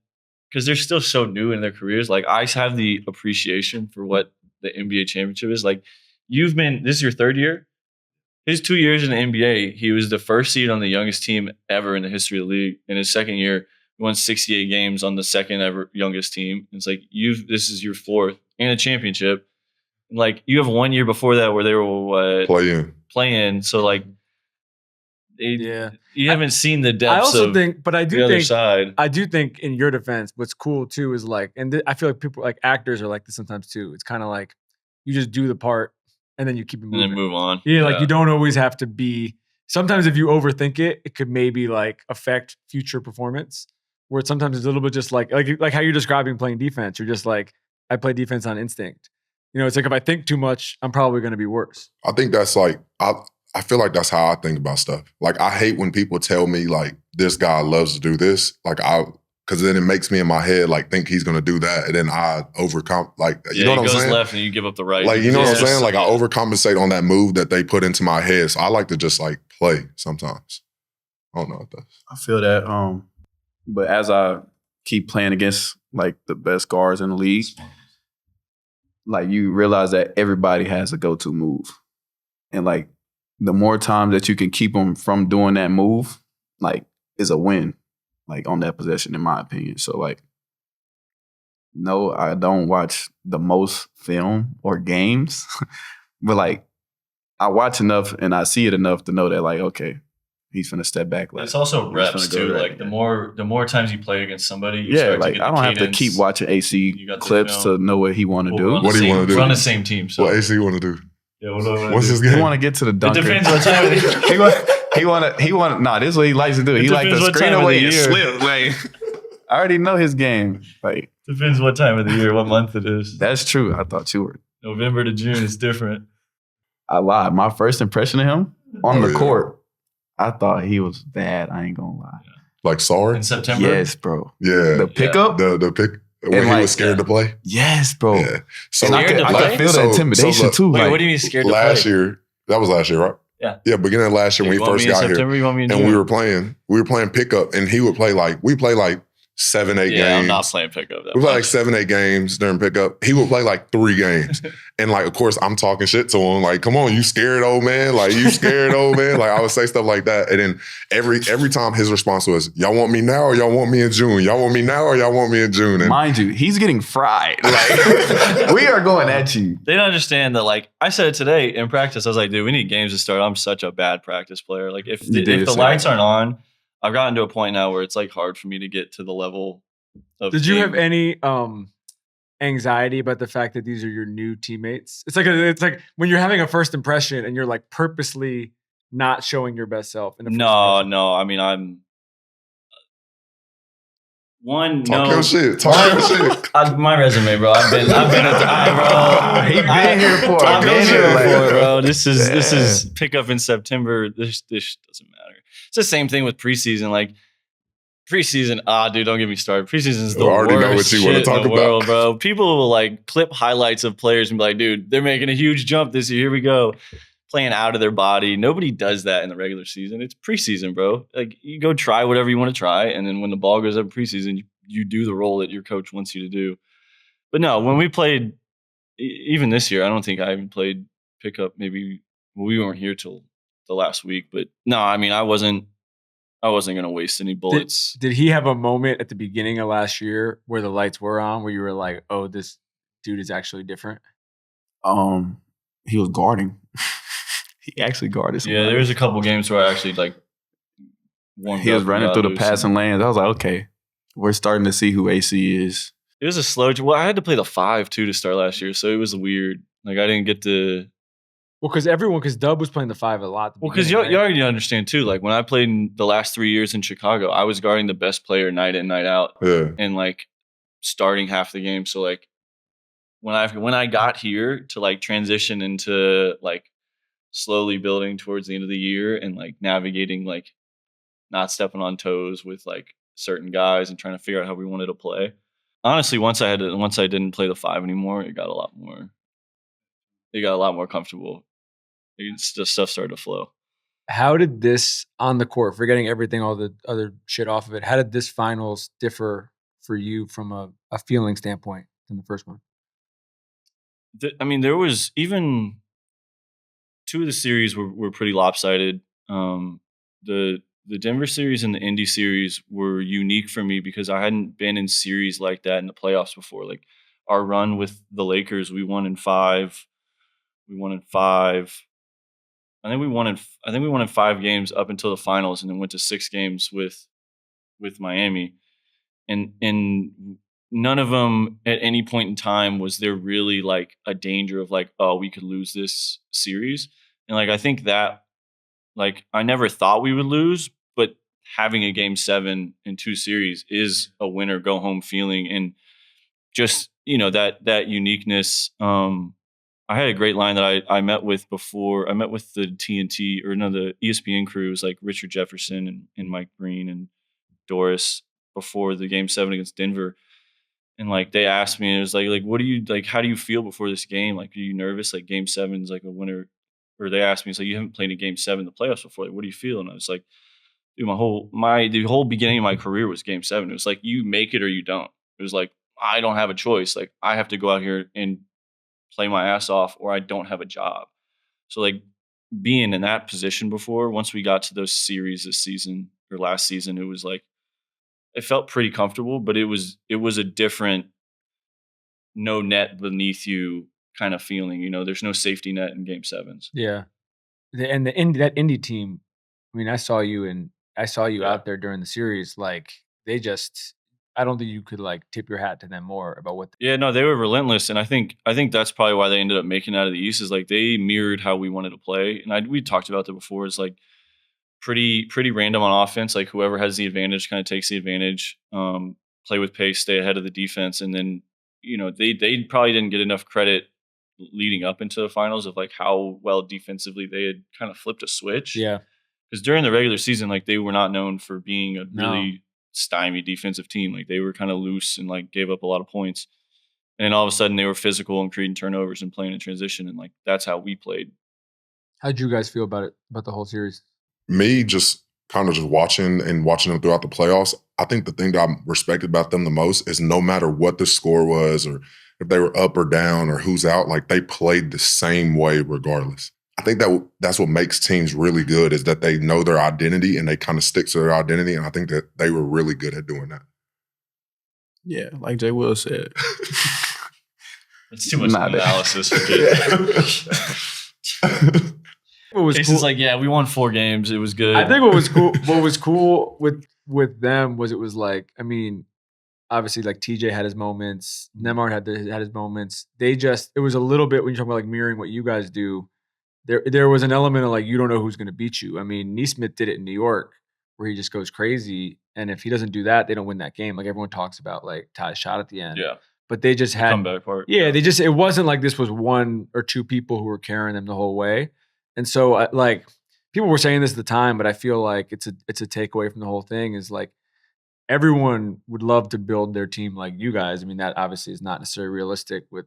because they're still so new in their careers. Like, I have the appreciation for what the NBA championship is. Like, this is your 3rd year. His 2 years in the NBA, he was the first seed on the youngest team ever in the history of the league. In his 2nd year, he won 68 games on the 2nd ever youngest team. It's like, this is your 4th and a championship. And like, you have 1 year before that where they were playing. So like, you haven't seen the depths. I also of think, but I the do other think, side. I do think in your defense, what's cool too is like, and I feel like people like actors are like this sometimes too. It's kind of like you just do the part and then you keep it moving. And then move on. Yeah, like you don't always have to be. Sometimes if you overthink it, it could maybe like affect future performance. Where sometimes it's a little bit just like how you're describing playing defense. You're just like, I play defense on instinct. You know, it's like if I think too much, I'm probably going to be worse. I think that's like I feel like that's how I think about stuff. Like, I hate when people tell me like, this guy loves to do this. Like, because then it makes me in my head like think he's going to do that, and then I overcome. Like, you know what I'm saying? He goes left and you give up the right. Like, you know what I'm saying? Like, I overcompensate on that move that they put into my head. So I like to just like play sometimes. I don't know what that is. I feel that. But as I keep playing against like the best guards in the league, like, you realize that everybody has a go-to move, and like the more time that you can keep them from doing that move, like, is a win, like, on that possession, in my opinion. So like, no, I don't watch the most film or games, but like, I watch enough and I see it enough to know that like, okay, he's finna step back. Like, it's also reps too. Like, the more times you play against somebody, you start like, to get I don't have to keep watching AC clips to know what he want to do. What do you want to do? We're on the same team. So what AC want to do? Yeah, what What's his game? He want to get to the dunker. It depends what time of the year. he want. Nah, this is what he likes to do. He like to screen away and slip. Like, I already know his game. Like, depends what time of the year, what month it is. That's true. I thought you were. November to June is different. I lied. My first impression of him on the court, I thought he was bad. I ain't gonna lie. Like, sorry? In September? Yes, bro. Yeah. The pickup? The pick. When he was scared to play? Yes, bro. Yeah. So and I could feel the intimidation too. Wait, like, what do you mean scared to play? Last year, that was last year, right? Yeah. Yeah, beginning of last year when we first got here. And we were playing pickup, and he would play we play like 7-8 games. Yeah, I'm not playing pickup. We play like 7-8 games during pickup. He would play like 3 games. And like, of course, I'm talking shit to him. Like, come on, you scared, old man? Like, you scared, old man? Like, I would say stuff like that. And then every time his response was, y'all want me now or y'all want me in June? Y'all want me now or y'all want me in June? And mind you, he's getting fried. Like, we are going at you. They don't understand that, like, I said it today in practice. I was like, dude, we need games to start. I'm such a bad practice player. Like, if the lights aren't on, I've gotten to a point now where it's like hard for me to get to the level of Did you have any anxiety about the fact that these are your new teammates? It's like when you're having a first impression and you're like purposely not showing your best self. No. I mean, Talk your shit. Talk your shit. My resume, bro. I've been at the bro. He been here for I've been here before, bro. This is Yeah. pick up in September. This doesn't matter. It's the same thing with preseason. Like preseason, dude, don't get me started. Preseason is the I already know worst what you wanna shit talk in the about. world, bro. People will like clip highlights of players and be like, dude, they're making a huge jump this year. Here we go. Playing out of their body. Nobody does that in the regular season. It's preseason, bro. Like you go try whatever you want to try, and then when the ball goes up in preseason, you do the role that your coach wants you to do. But no, when we played, even this year, I don't think I even played pickup. Maybe we weren't here till the last week. But no, I mean, I wasn't going to waste any bullets. Did he have a moment at the beginning of last year where the lights were on, where you were like, "Oh, this dude is actually different"? He was guarding. He actually guarded somebody. Yeah, there was a couple games where I actually like warmed He was up running and through got the loose passing and- lanes. I was like, okay, we're starting to see who AC is. It was a slow. Well, I had to play the 5 too to start last year, so it was weird. Like I didn't get to. Well, because Dub was playing the 5 a lot. at the Well, because beginning, you right? already understand too. Like when I played in the last 3 years in Chicago, I was guarding the best player night in, night out, Yeah. and like starting half the game. So like when I got here to like transition into like slowly building towards the end of the year and like navigating like not stepping on toes with like certain guys and trying to figure out how we wanted to play. Honestly, once I didn't play the 5 anymore, it got a lot more comfortable. The stuff started to flow. How did this on the court, forgetting everything, all the other shit off of it, how did this finals differ for you from a feeling standpoint than the first one? I mean, there was even 2 of the series were pretty lopsided. The Denver series and the Indy series were unique for me because I hadn't been in series like that in the playoffs before. Like our run with the Lakers, we won in 5. We won in 5. I think we won in 5 games up until the finals, and then went to 6 games with Miami. And none of them at any point in time was there really like a danger of like, oh, we could lose this series. And like I think that like I never thought we would lose, but having a game 7 in 2 series is a winner go home feeling. And just, that uniqueness. I had a great line that I met with before. I met with the TNT the ESPN crews like Richard Jefferson and Mike Breen and Doris before the game 7 against Denver. And like they asked me, and it was like, what do you like? How do you feel before this game? Like, are you nervous? Like game 7's like a winner. Or they asked me, so you haven't played a game 7 in the playoffs before. Like, what do you feel? And I was like, dude, the whole beginning of my career was game 7. It was like, you make it or you don't. It was like, I don't have a choice. Like I have to go out here and play my ass off or I don't have a job. So like being in that position before, once we got to those series this season or last season, it was like, it felt pretty comfortable, but it was a different no net beneath you kind of feeling. There's no safety net in game 7s. Yeah. That Indy team, I mean, I saw you out there during the series. Like I don't think you could like tip your hat to them more about what. Yeah, no, they were relentless. And I think that's probably why they ended up making it out of the East is like they mirrored how we wanted to play. And we talked about that before. It's like pretty random on offense. Like whoever has the advantage kind of takes the advantage, play with pace, stay ahead of the defense. And then, they probably didn't get enough credit leading up into the finals of like how well defensively they had kind of flipped a switch. Yeah. Because during the regular season, like they were not known for being a really stymied defensive team. Like they were kind of loose and like gave up a lot of points. And then all of a sudden they were physical and creating turnovers and playing in transition. And like that's how we played. How'd you guys feel about the whole series? Me just kind of just watching them throughout the playoffs, I think the thing that I respected about them the most is no matter what the score was or if they were up or down or who's out, like they played the same way regardless. I think that's what makes teams really good is that they know their identity and they kind of stick to their identity. And I think that they were really good at doing that. Yeah, like Jay Will said. It's too much analysis for What was Cason's cool? like, yeah, we won 4 games. It was good. I think what was cool with them was it was like, I mean, obviously like TJ had his moments, Nemar had his moments. It was a little bit when you're talking about like mirroring what you guys do. There was an element of like you don't know who's going to beat you. I mean, Neesmith did it in New York, where he just goes crazy. And if he doesn't do that, they don't win that game. Like everyone talks about, like Ty's shot at the end. Yeah. But they just had comeback part. Yeah, it wasn't like this was one or two people who were carrying them the whole way. And so like people were saying this at the time, but I feel like it's a takeaway from the whole thing is like everyone would love to build their team like you guys. I mean, that obviously is not necessarily realistic with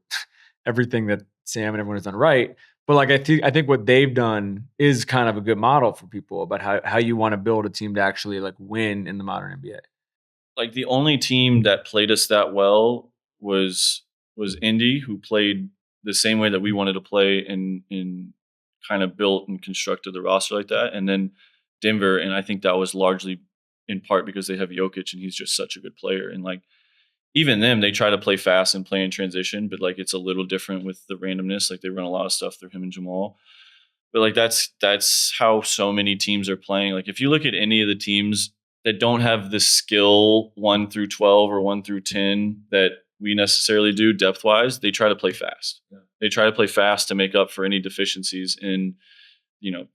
everything that Sam and everyone has done right. But like I think what they've done is kind of a good model for people about how you want to build a team to actually like win in the modern NBA. Like the only team that played us that well was Indy, who played the same way that we wanted to play and kind of built and constructed the roster like that. And then Denver, and I think that was largely in part because they have Jokic and he's just such a good player. And like even them, they try to play fast and play in transition, but like it's a little different with the randomness. Like they run a lot of stuff through him and Jamal. But like that's how so many teams are playing. Like if you look at any of the teams that don't have the skill 1 through 12 or 1 through 10 that we necessarily do depth wise, they try to play fast. Yeah. They try to play fast to make up for any deficiencies in,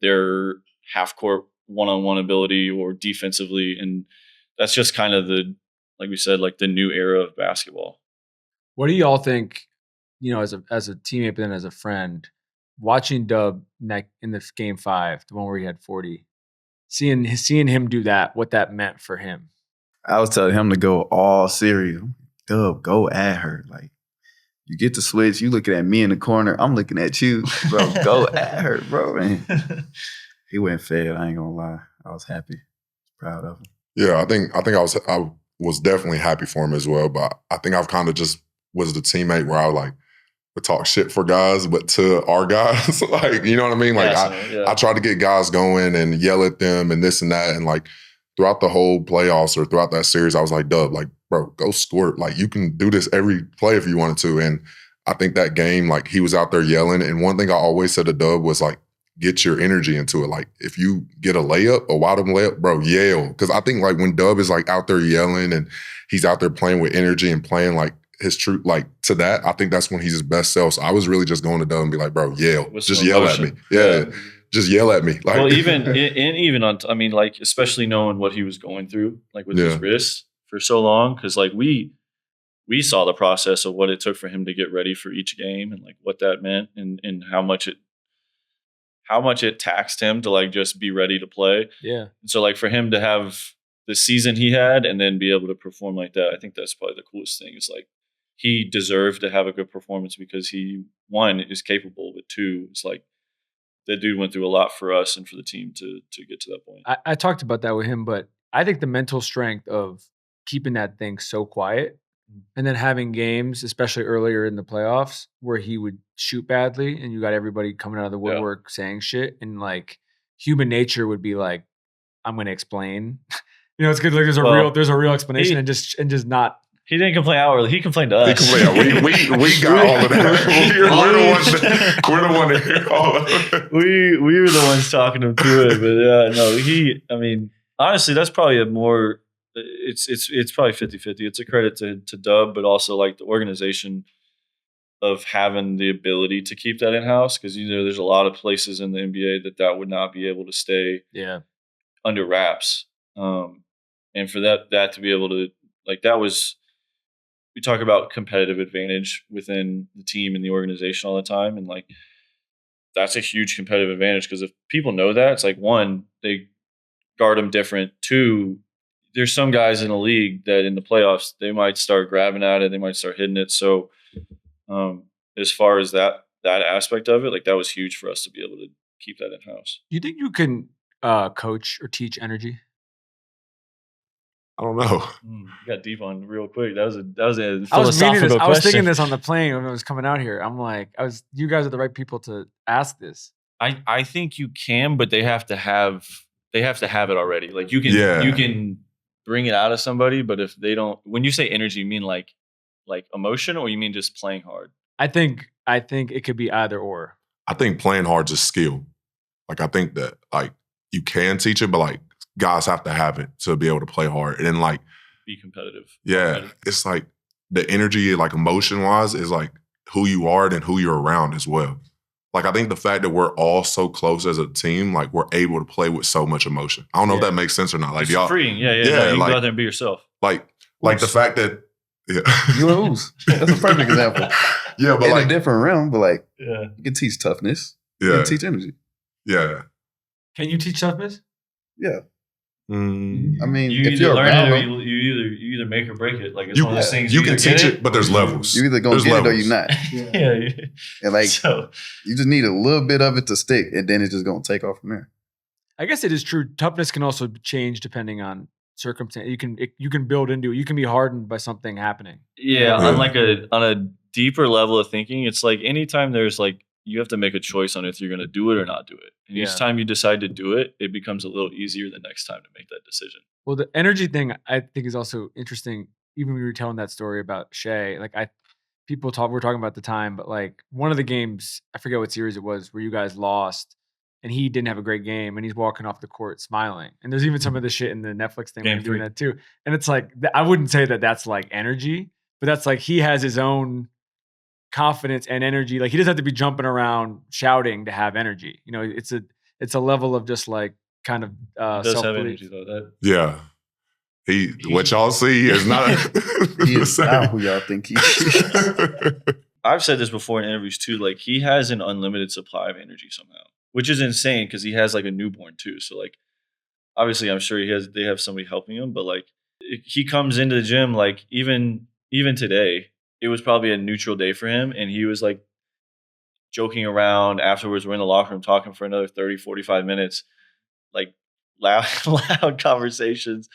their half court one-on-one ability or defensively. And that's just kind of like we said, like the new era of basketball. What do y'all think, as a teammate, but then as a friend, watching Dub in the game 5, the one where he had 40, seeing him do that, what that meant for him? I was telling him to go all series. Dub, go at her. Like, you get the switch, you looking at me in the corner, I'm looking at you. Bro, go at her, bro. Man. He went fed, I ain't gonna lie. I was happy. Proud of him. Yeah, I think I was definitely happy for him as well, but I think I've kind of just was the teammate where I would talk shit for guys, but to our guys, like, you know what I mean? Like I try to get guys going and yell at them and this and that. And like throughout the whole playoffs or throughout that series, I was like, Dub, like, bro, go squirt. Like you can do this every play if you wanted to. And I think that game, like he was out there yelling. And one thing I always said to Dub was like, get your energy into it. Like if you get a layup, a wide open layup, bro, yell. Cause I think like when Dub is like out there yelling and he's out there playing with energy and playing like his true, like to that, I think that's when he's his best self. So I was really just going to Dub and be like, bro, yell. Just yell at me. Yeah. Just yell at me. Like, well, even on, I mean, like, especially knowing what he was going through, like with his wrist for so long. Cause like we saw the process of what it took for him to get ready for each game and like what that meant and how much it taxed him to like just be ready to play. Yeah. And so like for him to have the season he had and then be able to perform like that, I think that's probably the coolest thing is like he deserved to have a good performance because he, 1, is capable, but 2, it's like that dude went through a lot for us and for the team to get to that point. I talked about that with him, but I think the mental strength of keeping that thing so quiet and then having games, especially earlier in the playoffs, where he would shoot badly and you got everybody coming out of the woodwork saying shit, and like human nature would be like, I'm going to explain. It's good. Like there's a real explanation and just not. He didn't complain outwardly. He complained to us. We got all of that. We're the one to hear all of it. We were the ones talking him through it, but I mean, honestly, that's probably it's probably 50-50. It's a credit to Dub, but also like the organization of having the ability to keep that in-house. Because, there's a lot of places in the NBA that would not be able to stay under wraps. And for that to be able to, like, that was, we talk about competitive advantage within the team and the organization all the time. And like, that's a huge competitive advantage because if people know that, it's like 1, they guard them different. 2, there's some guys in the league that in the playoffs, they might start grabbing at it. They might start hitting it. So as far as that aspect of it, like that was huge for us to be able to keep that in-house. Do you think you can coach or teach energy? I don't know. You got deep on real quick. That was a philosophical question. I was thinking this on the plane when I was coming out here. I'm like, you guys are the right people to ask this. I think you can, but they have to have it already. Like you can bring it out of somebody, but if they don't, when you say energy, you mean like emotion, or you mean just playing hard? I think it could be either or. I think playing hard is skill. Like I think that like you can teach it, but like guys have to have it to be able to play hard and then like be competitive. Yeah, it's like the energy, like emotion wise, is like who you are and who you're around as well. Like, I think the fact that we're all so close as a team, like, we're able to play with so much emotion. I don't know if that makes sense or not. Like, It's y'all, freeing. Yeah. Yeah, No, you can like- go out there and be yourself. like the fact that, You lose. That's a perfect example. yeah, but In like, a different realm, but like Yeah. you can teach toughness. You yeah, can teach energy. yeah. Can you teach toughness? Yeah. Mm. I mean, You if either you're learn around it or them, you either make or break it. Like it's You, one of those things. you can either get teach it, but there's levels. you're either gonna There's get it or levels. you're not. Yeah. And like So you just need a little bit of it to stick, and then it's just gonna take off from there. I guess it is true. Toughness can also change depending on circumstance. You can build into it. You can be hardened by something happening. yeah, Yeah. on a deeper level of thinking, it's like anytime there's like you have to make a choice on if you're going to do it or not do it. And Yeah. each time you decide to do it, it becomes a little easier the next time to make that decision. Well, the energy thing I think is also interesting. Even when you were telling that story about Shai, like we're talking about the time, but like one of the games, I forget what series it was, where you guys lost and he didn't have a great game and he's walking off the court smiling. And there's even some of the shit in the Netflix thing Game where doing 3. that too. And it's like, I wouldn't say that that's like energy, but that's like he has his own confidence and energy. Like he doesn't have to be jumping around shouting to have energy. You know, it's a level of just like kind of It does have self-belief. energy though. That Yeah. What y'all see is not He the is not same. who y'all think he is. I've said this before in interviews too. Like he has an unlimited supply of energy somehow, which is insane because he has like a newborn too. So like, obviously, I'm sure they have somebody helping him, but like he comes into the gym like even today, it was probably a neutral day for him, and he was like joking around afterwards. We're in the locker room talking for another 30, 45 minutes, like loud conversations.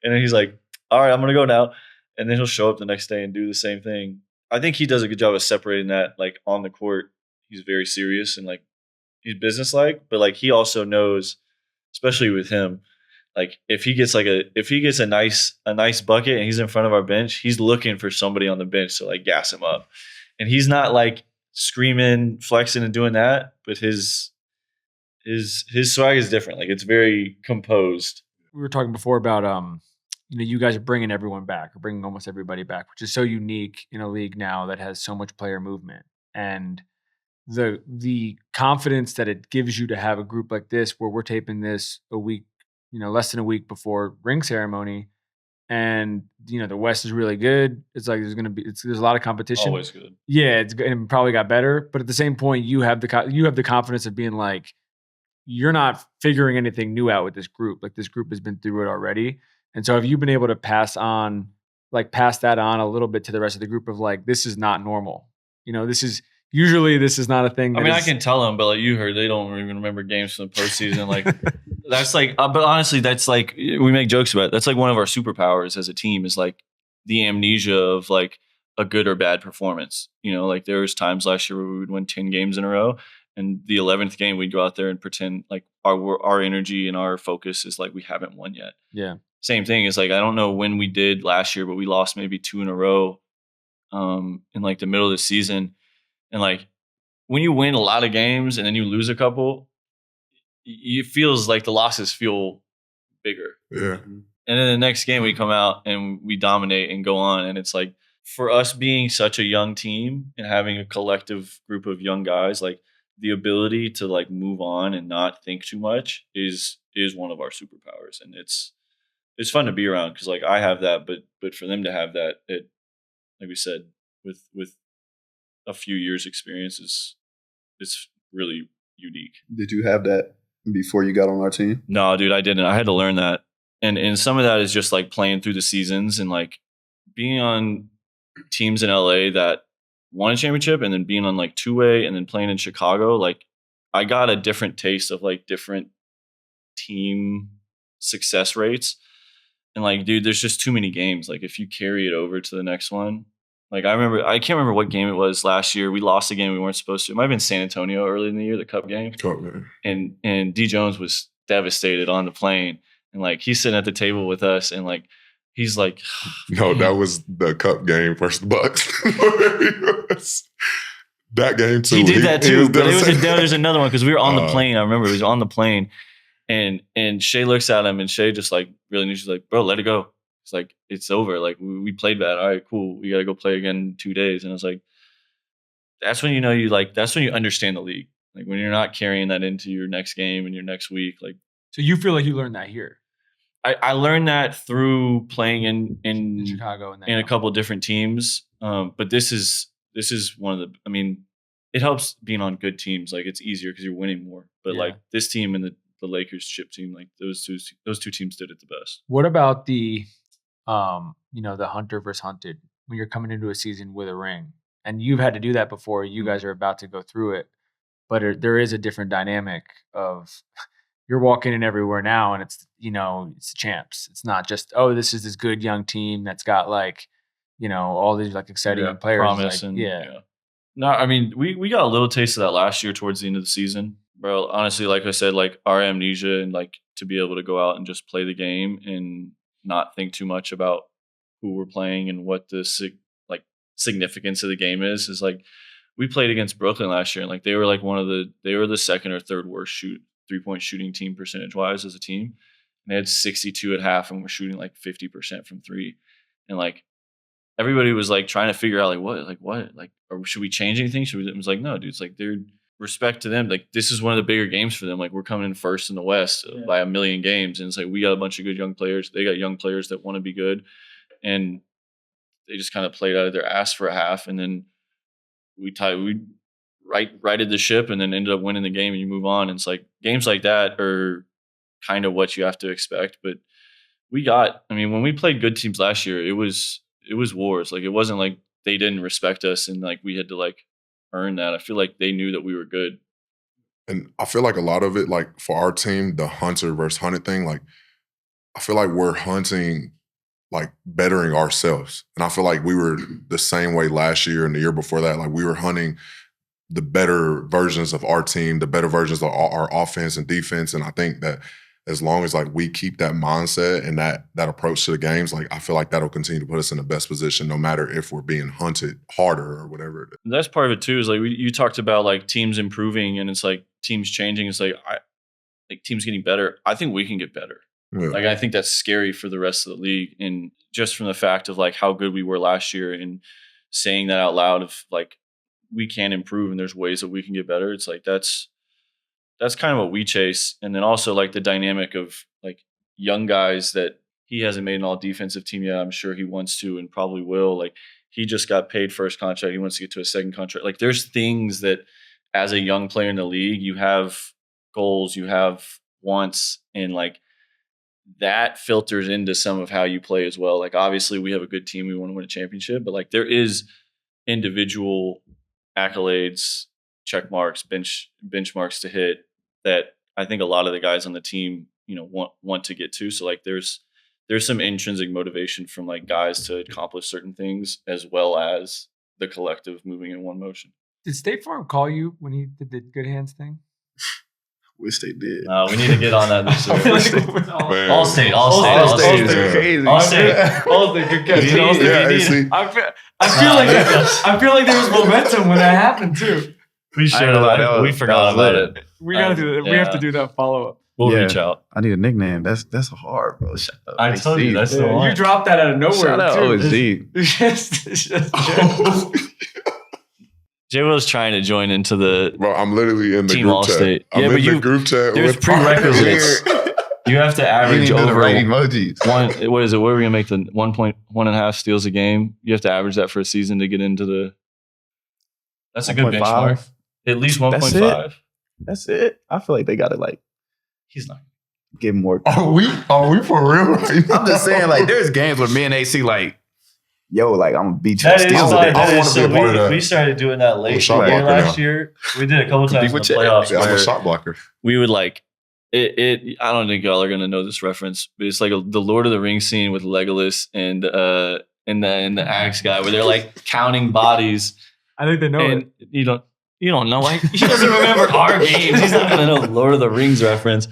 And then he's like, all right, I'm going to go now. And then he'll show up the next day and do the same thing. I think he does a good job of separating that. Like on the court, he's very serious and like he's businesslike, but like he also knows, especially with him, like if he gets a nice bucket and he's in front of our bench, he's looking for somebody on the bench to like gas him up. And he's not like screaming, flexing and doing that, but his swag is different. Like it's very composed. We were talking before about you guys are bringing everyone back or bringing almost everybody back, which is so unique in a league now that has so much player movement, and the confidence that it gives you to have a group like this, where we're taping this a week, less than a week before ring ceremony, and the West is really good. It's like there's a lot of competition. Always good. Yeah, it's good and probably got better, but at the same point, you have the confidence of being like, you're not figuring anything new out with this group. Like this group has been through it already. And so have you been able to pass that on a little bit to the rest of the group of like, this is not normal. This is not a thing. I mean, I can tell them, but like you heard, they don't even remember games from the postseason. Like that's like, but honestly, that's like, we make jokes about it. That's like one of our superpowers as a team is like the amnesia of like a good or bad performance. Like there was times last year where we would win 10 games in a row. And the 11th game, we'd go out there and pretend like our energy and our focus is like we haven't won yet. Yeah. Same thing is like, I don't know when we did last year, but we lost maybe 2 in a row in like the middle of the season. And like when you win a lot of games and then you lose a couple, it feels like the losses feel bigger. Yeah. And then the next game we come out and we dominate and go on. And it's like for us being such a young team and having a collective group of young guys, like the ability to like move on and not think too much is one of our superpowers. And it's fun to be around because like I have that, but for them to have that, it, like we said, with a few years experience it's really unique. Did you have that before you got on our team? No, dude, I didn't. I had to learn that. And some of that is just like playing through the seasons and like being on teams in LA that won a championship and then being on like two-way and then playing in Chicago. Like I got a different taste of like different team success rates. And like, dude, there's just too many games. Like if you carry it over to the next one, like I can't remember what game it was last year. We lost a game we weren't supposed to. It might have been San Antonio early in the year, the Cup game. Cup, man. And D Jones was devastated on the plane. And like he's sitting at the table with us and like he's like, No, that was the Cup game versus the Bucks. That game too. He did that too, but devastated. there's another one because we were on the plane. I remember he was on the plane, and Shai looks at him, and Shai just like really knew. She's like, "Bro, let it go." It's like it's over. Like we played bad. All right, cool. We got to go play again in 2 days. And I was like, that's when you know that's when you understand the league. Like when you're not carrying that into your next game and your next week, like. So you feel like you learned that here I learned that through playing in Chicago and then in a couple of different teams. But this is one of the. I mean, it helps being on good teams. Like it's easier because you're winning more. But like this team and the Lakers chip team, like those two teams did it the best. What about the, the hunter versus hunted when you're coming into a season with a ring, and you've had to do that before. You guys are about to go through it, but there is a different dynamic of. You're walking in everywhere now, and it's it's the champs. It's not just this is this good young team that's got like all these like exciting players. Promise like, and No, I mean we got a little taste of that last year towards the end of the season, bro. Honestly, like I said, like our amnesia and like to be able to go out and just play the game and not think too much about who we're playing and what the significance of the game is like we played against Brooklyn last year, and like they were like they were the second or third worst 3-point shooting team percentage wise as a team. And they had 62 at half and we're shooting like 50% from three. And like everybody was like trying to figure out like what, or should we change anything? It was like, no, dude, it's like they're respect to them. Like this is one of the bigger games for them. Like we're coming in first in the West by a million games. And it's like, we got a bunch of good young players. They got young players that want to be good. And they just kind of played out of their ass for a half. And then we righted the ship and then ended up winning the game, and you move on. And it's like games like that are kind of what you have to expect. But when we played good teams last year, it was wars. Like it wasn't like they didn't respect us and like we had to like earn that. I feel like they knew that we were good. And I feel like a lot of it, like for our team, the hunter versus hunted thing, like I feel like we're hunting like bettering ourselves. And I feel like we were the same way last year and the year before that. Like we were hunting the better versions of our team, the better versions of our offense and defense. And I think that as long as like we keep that mindset and that approach to the games, like I feel like that'll continue to put us in the best position, no matter if we're being hunted harder or whatever it is. That's part of it too. Is like you talked about like teams improving and it's like teams changing. It's like teams getting better. I think we can get better. Yeah. Like I think that's scary for the rest of the league, and just from the fact of like how good we were last year and saying that out loud of like we can improve and there's ways that we can get better. It's like that's kind of what we chase. And then also like the dynamic of like young guys that he hasn't made an all defensive team yet. I'm sure he wants to and probably will. Like he just got paid first contract. He wants to get to a second contract. Like there's things that as a young player in the league, you have goals, you have wants, and like that filters into some of how you play as well. Like obviously we have a good team. We want to win a championship, but like there is individual accolades, check marks, benchmarks to hit that I think a lot of the guys on the team, want to get to. So like there's some intrinsic motivation from like guys to accomplish certain things as well as the collective moving in one motion. Did State Farm call you when he did the good hands thing? Wish they did. We need to get on that this year. All state is crazy. All state. Good catch. I feel like there was momentum when that happened too. We should. We forgot about it. We gotta do that. We have to do that follow up. We'll reach out. I need a nickname. That's hard, bro. I told you that's the one. You dropped that out of nowhere. Shout out too. OSG. Jay was trying to join into the Bro, I'm literally in the Team group All-State. chat. I'm in the group chat. There's prerequisites. You have to average over the right emojis. What is it? What are we gonna make the 1.1.5 steals a game? You have to average that for a season to get into the. That's a good 1.5? benchmark. At least 1.5. That's it. I feel like they gotta like He's not. get more. Are we for real right now? I'm just saying, like, there's games where me and AC like, yo, like I'm gonna beat you. That is steals why. today. I wanna be a part of that. We started doing that late shot year blocker last now. year. We did a couple times in the with you. playoffs. Yeah, I'm a where shot blocker. we would like it. I don't think y'all are gonna know this reference, but it's like the Lord of the Rings scene with Legolas and the axe guy, where they're like counting bodies. I think they know And it. you don't know. Like he doesn't remember our games. He's not gonna know the Lord of the Rings reference.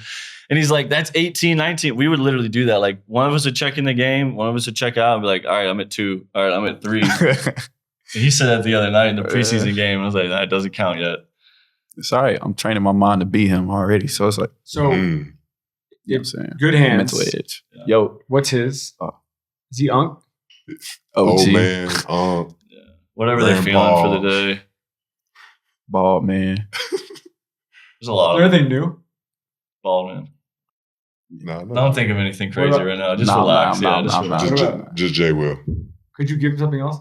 And he's like, that's 18, 19. We would literally do that. Like one of us would check in the game, one of us would check out and be like, all right, I'm at 2. All right, I'm at 3. And he said that the other night in the preseason game. I was like, that doesn't count yet. It's all right. I'm training my mind to beat him already. So it's like, So you know what I'm saying? good hands. Mental edge. Yeah. Yo, What's his? Is he Unk? OG. Oh man, Whatever they're feeling for the day. Bald man. There's a lot Is there of anything new? Baldwin. No. Don't think of anything crazy right now. Just relax. Just relax. Just Jay Will. Could you give him something else?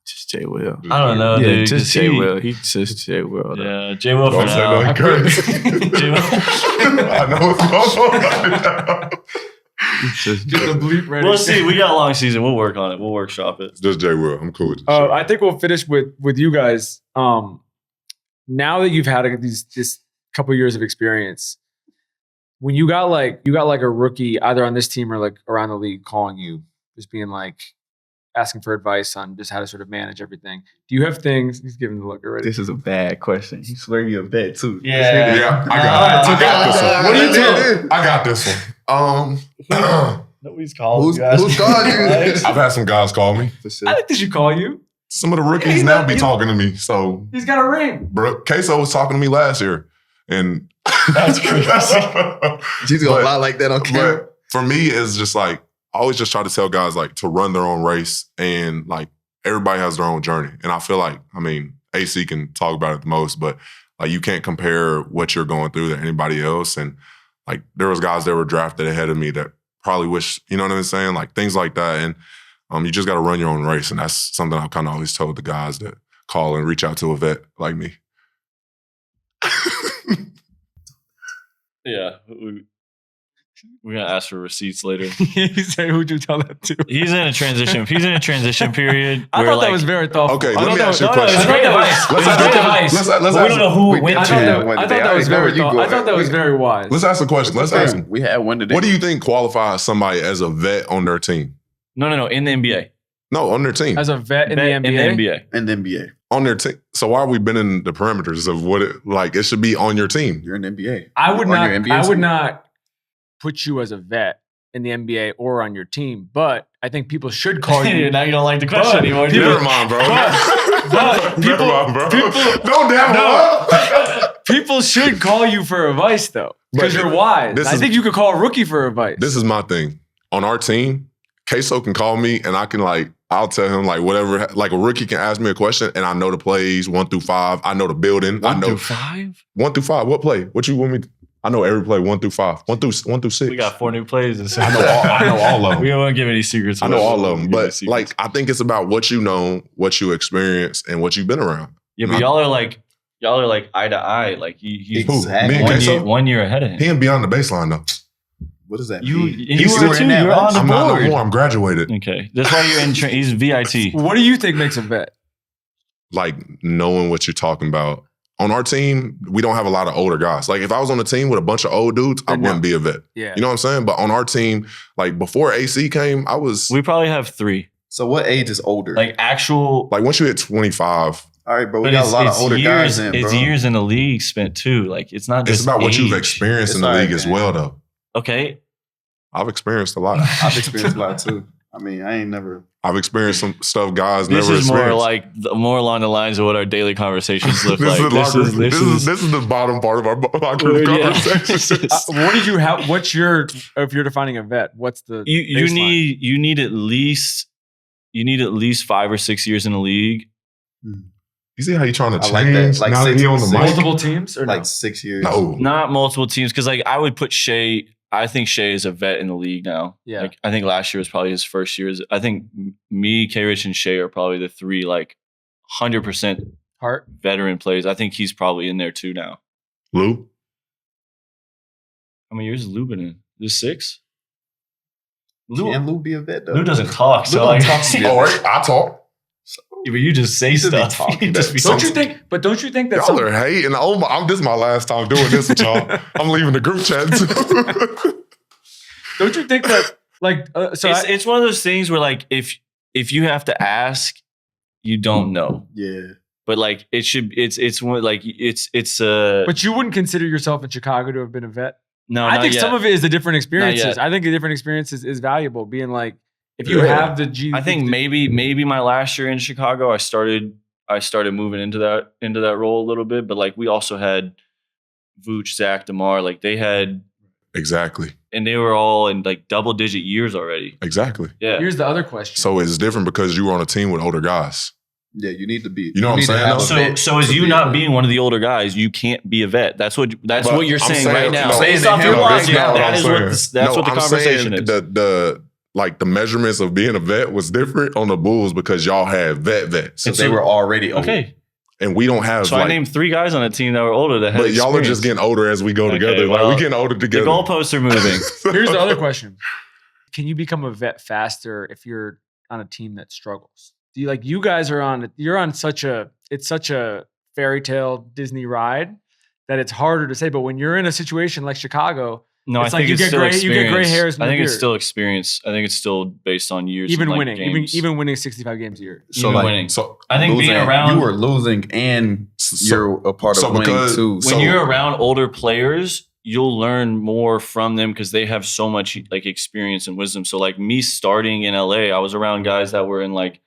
Just Jay Will. I don't know, Yeah, dude. just 'cause Jay Will. He's just Jay Will. Yeah, Jay Will for Don't say now. nothing crazy. Jay Will. I know what's going on. Just Get the bleep ready. We'll see. We got a long season. We'll work on it. We'll workshop it. Just Jay Will. I'm cool with this. I think we'll finish with you guys. Now that you've had this couple years of experience, when you got like a rookie either on this team or like around the league calling you, just being like asking for advice on just how to sort of manage everything. Do you have things? He's giving the look already. This is a bad question. He swear you a bet too. Yeah. I got this one. What are you doing? I got this one. Nobody's calling Who's you guys. called you? I've had some guys call me. I think they should call you. Some of the rookies now be talking to me. So, He's got a ring. bro, Cason was talking to me last year, and That's crazy. She's gonna lie like that on camera. But for me, it's just like I always just try to tell guys like to run their own race, and like everybody has their own journey. And I feel like, I mean, AC can talk about it the most, but like you can't compare what you're going through to anybody else. And like there was guys that were drafted ahead of me that probably wish, you know what I'm saying? Like things like that. And you just got to run your own race. And that's something I've kind of always told the guys that call and reach out to a vet like me. Yeah. We're going to ask for receipts later. He said, "Who'd you tell that to?" He's in a transition. He's in a transition period. I where, thought that like, was very thoughtful. Okay, I let thought me that ask you a was- question. It's great advice. Let's It's ask- great advice. let's But we ask- don't know who it went I to. thought that was very. I thought that was very wise. Let's ask a question. Let's ask We had one today. what do you think qualifies somebody as a vet on their team? No. In the NBA. No, on their team. As a vet in the In NBA. the NBA. in the NBA? On their team. So why have we been in the perimeters of what it like? It should be on your team. You're in the NBA. I would On not. your NBA I would team? not put you as a vet in the NBA or on your team, but I think people should call you. Now you don't like the question But- anymore. People- Never mind, bro. but Never people- mind, bro. people- Don't damn up. People should call you for advice, though, because But you're wise. this I is- think you could call a rookie for advice. This is my thing. On our team, Queso can call me and I can I'll tell him whatever, like a rookie can ask me a question and I know the plays 1 through 5. I know the building. I know 5? 1 through 5. What play? What you want me to? I know every play 1 through 5. 1 through 6. We got 4 new plays. I know all of We them. don't want to give any secrets. I know all of them. Give any But secrets. I think it's about what you know, what you experience, and what you've been around. Yeah, but y'all are like eye to eye. Like he's Who? Exactly. Me and Queso? 1 year ahead of him. He ain't beyond the baseline though. What does that You mean? were were too. in that You're on bunch? the I'm not no board. more. I'm graduated. Okay, that's why you're in. He's VIT. What do you think makes a vet? Like knowing what you're talking about. On our team, we don't have a lot of older guys. Like if I was on a team with a bunch of old dudes, I Then wouldn't be a vet. Yeah. You know what I'm saying? But on our team, like before AC came, I was We probably have 3. So what age is older? Like actual. like once you hit 25, all right, bro. We But got it's, a lot of it's older years. guys in, bro. It's years in the league spent too. Like it's not just. it's about what you've age. experienced in the It's league all as right, well, man. though. Okay. I've experienced a lot. I've experienced a lot too. I mean, I ain't never. I've experienced some stuff guys This never is more experienced. like more along the lines of what our daily conversations look this, like. is this is the bottom part of our locker room Yeah. conversation. What did you have? What's your? If you're defining a vet, what's the? you baseline? need at least 5 or 6 years in the league. You see how you're trying to I change like that. Like now that six- he on the six- mic? multiple teams or Like no? 6 years. No. Not multiple teams because like I would put Shai. I think Shai is a vet in the league now. Yeah. Like I think last year was probably his first year. I think me, K-Rich, and Shai are probably the 3 like 100% Hart. veteran plays. I think he's probably in there too now. Lou? How many years is Lou been in? Is this 6? Can Lou be a vet though? Lou doesn't talk. So Lou like, don't talk to me. Oh, right. I talk. but you just say just be stuff. talking. You just be Don't you saying- think? But don't you think that? Y'all are hating. Oh my, this is my last time doing this with y'all. I'm leaving the group chat too. Don't you think that? Like, so it's one of those things where like if you have to ask, you don't know. Yeah. But like it should. It's one like it's. but you wouldn't consider yourself in Chicago to have been a vet. No, I think not some yet. of it is the different experiences. yet. I think the different experiences is valuable. Being like, if you Yeah. have the G, I think maybe my last year in Chicago, I started moving into that role a little bit. But like we also had Vooch, Zach, DeMar. Like they had, Exactly. and they were all in like double digit years already. Exactly. Yeah. Here's the other question. So it's different because you were on a team with older guys. Yeah, you need to be. You know what I'm need to saying, have though? a vet So as to you be a not vet. being one of the older guys, you can't be a vet. That's what But you're I'm saying right now. no, Based saying off that your hell, that's logic, not what that I'm is what saying. that's what the I'm conversation saying is. The measurements of being a vet was different on the Bulls because y'all had vets. So they were already old. Okay. And we don't have So I named 3 guys on a team that were older that had but y'all are just experience. getting older as we go Okay, together. well, Like we getting older The together. goalposts are moving. Here's the other question: can you become a vet faster if you're on a team that struggles? Do you like you guys are on? You're on such a fairy tale Disney ride that it's harder to say. But when you're in a situation like Chicago, No, it's I like think you it's get still gray experience. hairs. In I your think it's beard. still experience. I think it's still based on years. even and, like, winning, games. even winning 65 games a year. So Even like, winning. So I think being around you were losing, and you're a part of so winning because- too. when so- you're around older players, you'll learn more from them because they have so much like experience and wisdom. So like me starting in LA, I was around guys that were in like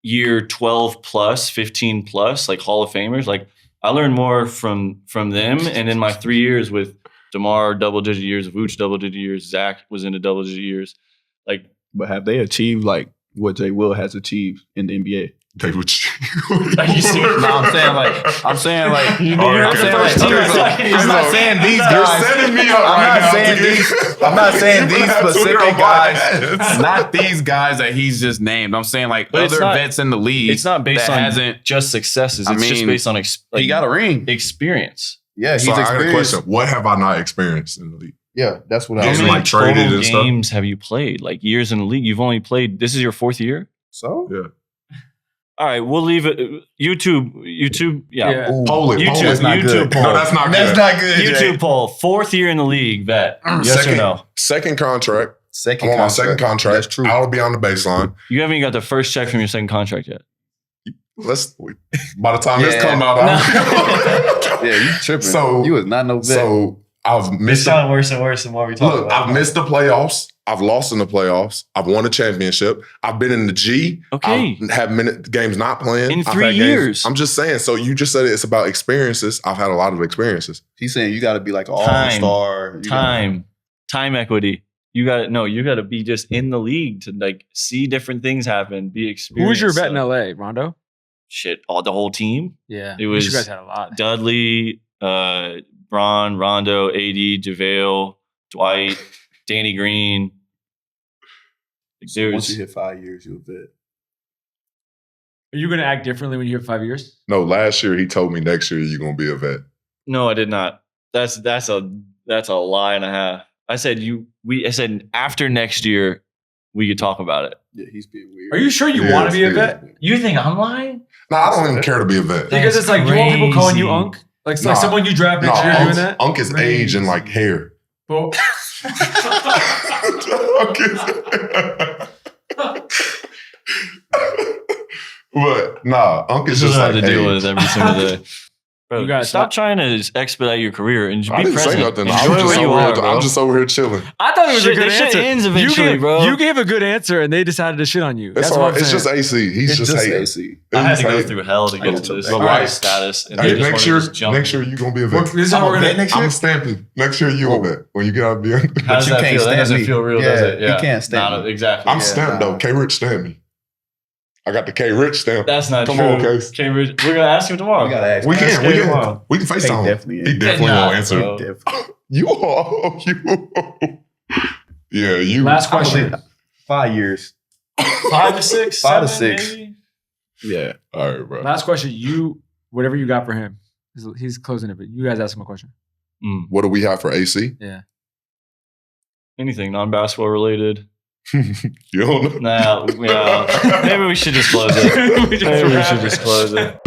year 12 plus, 15 plus, like Hall of Famers. Like I learned more from them. And in my 3 years with DeMar, double-digit years, Vooch, double-digit years, Zach was into double-digit years. Like But have they achieved like what Jay Will has achieved in the NBA? they would. Are you serious? No, I'm saying like I'm saying like You heard the first team. I'm not saying these You're guys. setting me up I'm right not now. saying to these. get- I'm not saying You're these gonna have to specific go by guys. that. Not these guys that he's just named. I'm saying like But it's other not- vets in the league. it's not based that on hasn't. just successes. I It's just mean, based on He got a ring. experience. Yeah, he's So I got a experienced. question. What have I not experienced in the league? Yeah, that's what I How Getting, was many like, traded total and stuff? games have you played? Like years in the league? You've only played. This is your 4th year. So Yeah. All right, we'll leave it. YouTube. Yeah. Yeah. Ooh, Poll it. YouTube- Poll it. that's not YouTube good. poll. No, that's not That's good. not good. YouTube Jay. poll. 4th year in the league. Vet. Yes second, or no? Second contract. Second I'm on my second contract. That's true. I'll be on the baseline. You haven't even got the first check from your second contract yet. By the time this Yeah. come out, Yeah, you tripping. So- you was not no vet. so I've It's missed. sounding worse and worse the more we talk Look, about I've it. missed the playoffs. I've lost in the playoffs. I've won a championship. I've been in the G. Okay. I've had games not playing. In I've 3 had games- years. I'm just saying. So you just said it's about experiences. I've had a lot of experiences. He's saying you got to be like an Time. all-star. You Time equity. You got to be just in the league to like see different things happen, be Who experienced. was your vet in stuff. LA, Rondo? Shit, the whole team. Yeah, It was you guys had a lot. Dudley, Bron, Rondo, AD, JaVale, Dwight, Danny Green. Like, gotta- Once there's- you hit 5 years, you're a vet. Are you going to act differently when you have 5 years? No, last year he told me next year you're gonna be a vet. No, I did not. That's a lie and a half. I said I said after next year we could talk about it. Yeah, he's being weird. Are you sure you Yeah, want to be a yeah. vet? You think I'm lying? No, I don't even care to be a vet. Because it's like you want people calling you Unk, like Nah. someone you draft next year doing that. Unk is age and like hair. Well, But nah, Unk is This is just what I like have to deal age. with every single day. Bro, You guys- stop trying to expedite your career and just I be didn't present. say nothing. Enjoy I'm just, where you over are, here, bro. I'm just over here chilling. I thought it was Shit, a good this shit answer. ends eventually, you gave, bro. You gave a good answer, and they decided to shit on you. It's That's all what right. I'm It's saying. just AC. He's It's just just hating. AC. I had He's to go hating. through hell to I get get to this to- Right. status. And Hey, they just next wanted year, to just jump. next year you gonna be a vet. This is how we're gonna. I'm stamping. Next year you a vet. When you get out of the How does you that can't feel? That stamp doesn't me. feel real, Yeah, does it? you can't stamp Not me. exactly. I'm Yeah, stamped nah. though. K Rich stamped me. I got the K Rich stamp. That's not Come true. on, Case. Okay, we're gonna ask him tomorrow. We gotta ask. We him. can, Ask we K can, tomorrow. we can FaceTime him. definitely He is. definitely Nah, won't answer. bro. Definitely. You are. Yeah, you. Last I question. believe 5 years. 5 to 6, 5 to 7, 6. maybe? Yeah. All right, bro. Last question. You, whatever you got for him, he's closing it. But you guys ask him a question. What do we have for AC? Anything non-basketball related? You don't know. Nah, yeah. Maybe we should just close it. Maybe we should just close it.